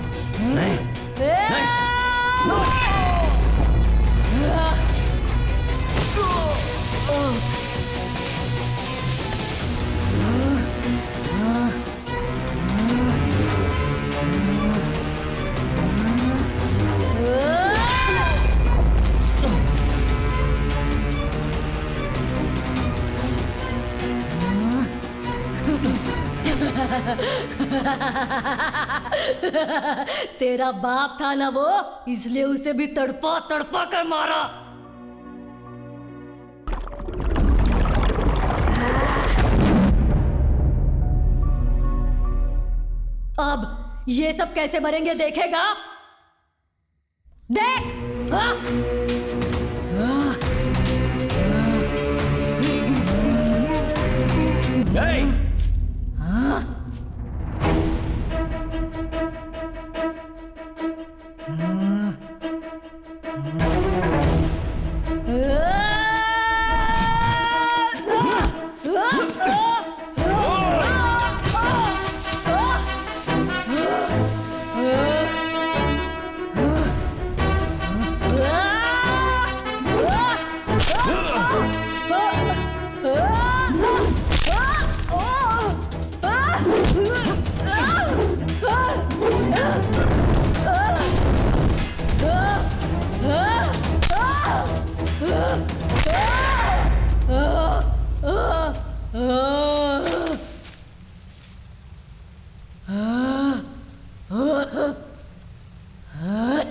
नहीं, नहीं। तेरा बाप था ना वो, इसलिए उसे भी तड़पा तड़पा कर मारा। अब ये सब कैसे मरेंगे देखेगा? देख। हाँ?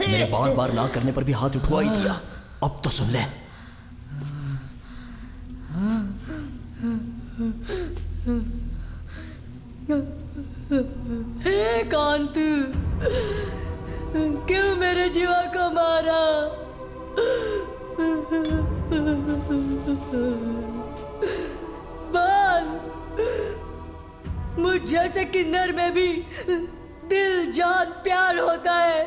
मेरे बार बार ना करने पर भी हाथ उठवा ही दिया। अब तो सुन ले। हे कांत, क्यों मेरे जीवा को मारा? बाल, मुझ जैसे किन्नर में भी दिल जान प्यार होता है।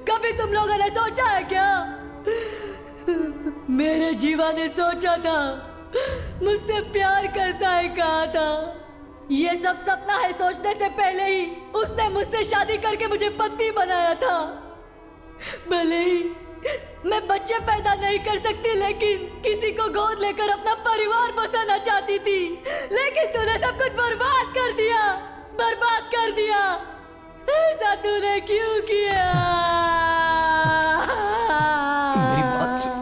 कभी तुम लोगों ने सोचा है क्या? मेरे जीवा ने सोचा था, मुझसे प्यार करता है कहा था। ये सब सपना है सोचने से पहले ही उसने मुझसे शादी करके मुझे पत्नी बनाया था। भले ही मैं बच्चे पैदा नहीं कर सकती, लेकिन किसी को गोद लेकर अपना परिवार बसाना चाहती थी। लेकिन तूने सब कुछ बर्बाद कर दिया, बर्बाद कर दिया। ऐसा तूने क्यों किया? मेरी बात सुनो।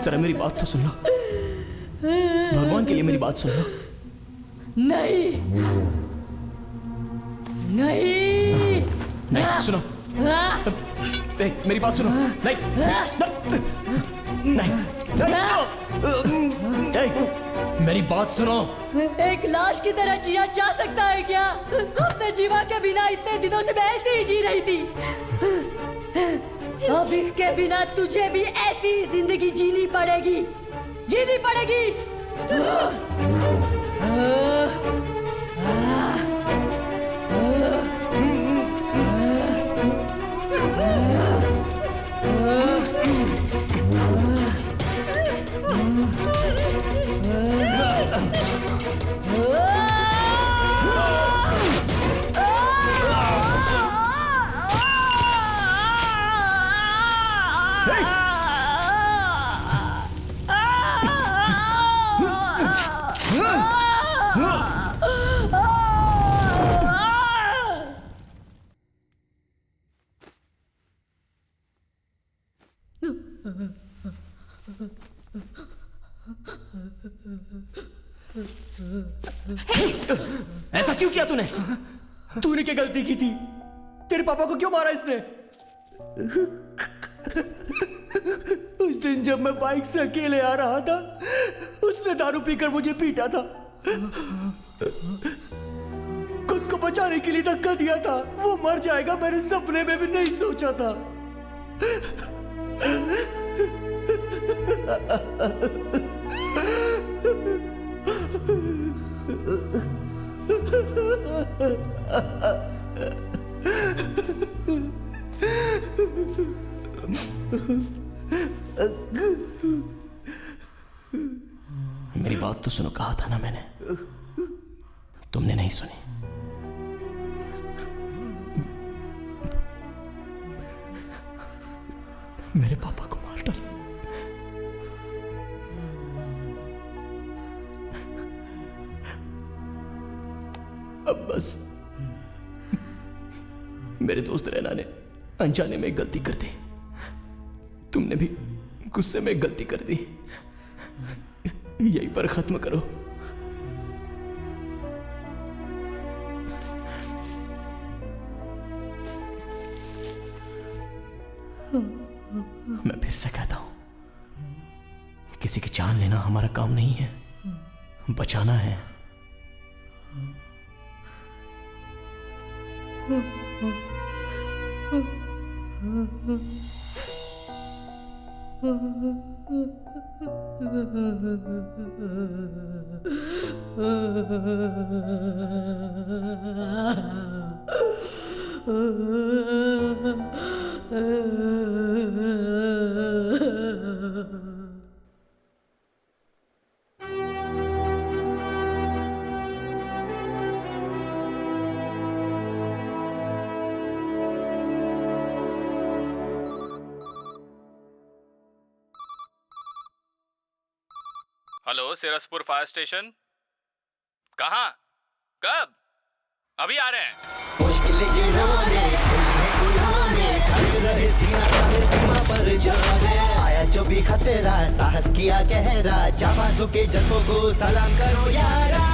जरा मेरी बात तो सुन लो। भगवान के लिए मेरी बात सुन लो। नहीं नहीं नहीं, सुनो। मेरी बात सुनो। नहीं नहीं, मेरी बात सुनो। एक लाश की तरह जिया जा सकता है क्या? अपने जीवा के बिना इतने दिनों से मैं ऐसे ही जी रही थी। अब इसके बिना तुझे भी ऐसी जिंदगी जीनी पड़ेगी, जीनी पड़ेगी। ऐसा क्यों किया तूने? तूने क्या गलती की थी? तेरे पापा को क्यों मारा इसने? उस दिन जब मैं बाइक से अकेले आ रहा था, उसने दारू पीकर मुझे पीटा था। खुद को बचाने के लिए धक्का दिया था। वो मर जाएगा मैंने सपने में भी नहीं सोचा था। मेरी बात तो सुनो, कहा था ना मैंने। तुमने नहीं सुनी। मेरे पापा को मार डाला। अब बस मेरे दोस्त रैना ने अनजाने में गलती कर दी। तुमने भी गुस्से में गलती कर दी। यहीं पर खत्म करो। मैं फिर से कहता हूं, किसी की जान लेना हमारा काम नहीं है, बचाना है। Hello, Sirsapur fire station. कहाँ? कब? अभी आ रहे हैं। मुश्किल जिन्होंने रहे सीमा पर जावे, आया जो भी खतरा, साहस किया गहरा, जाबाजों के जज्बों को सलाम करो यारा।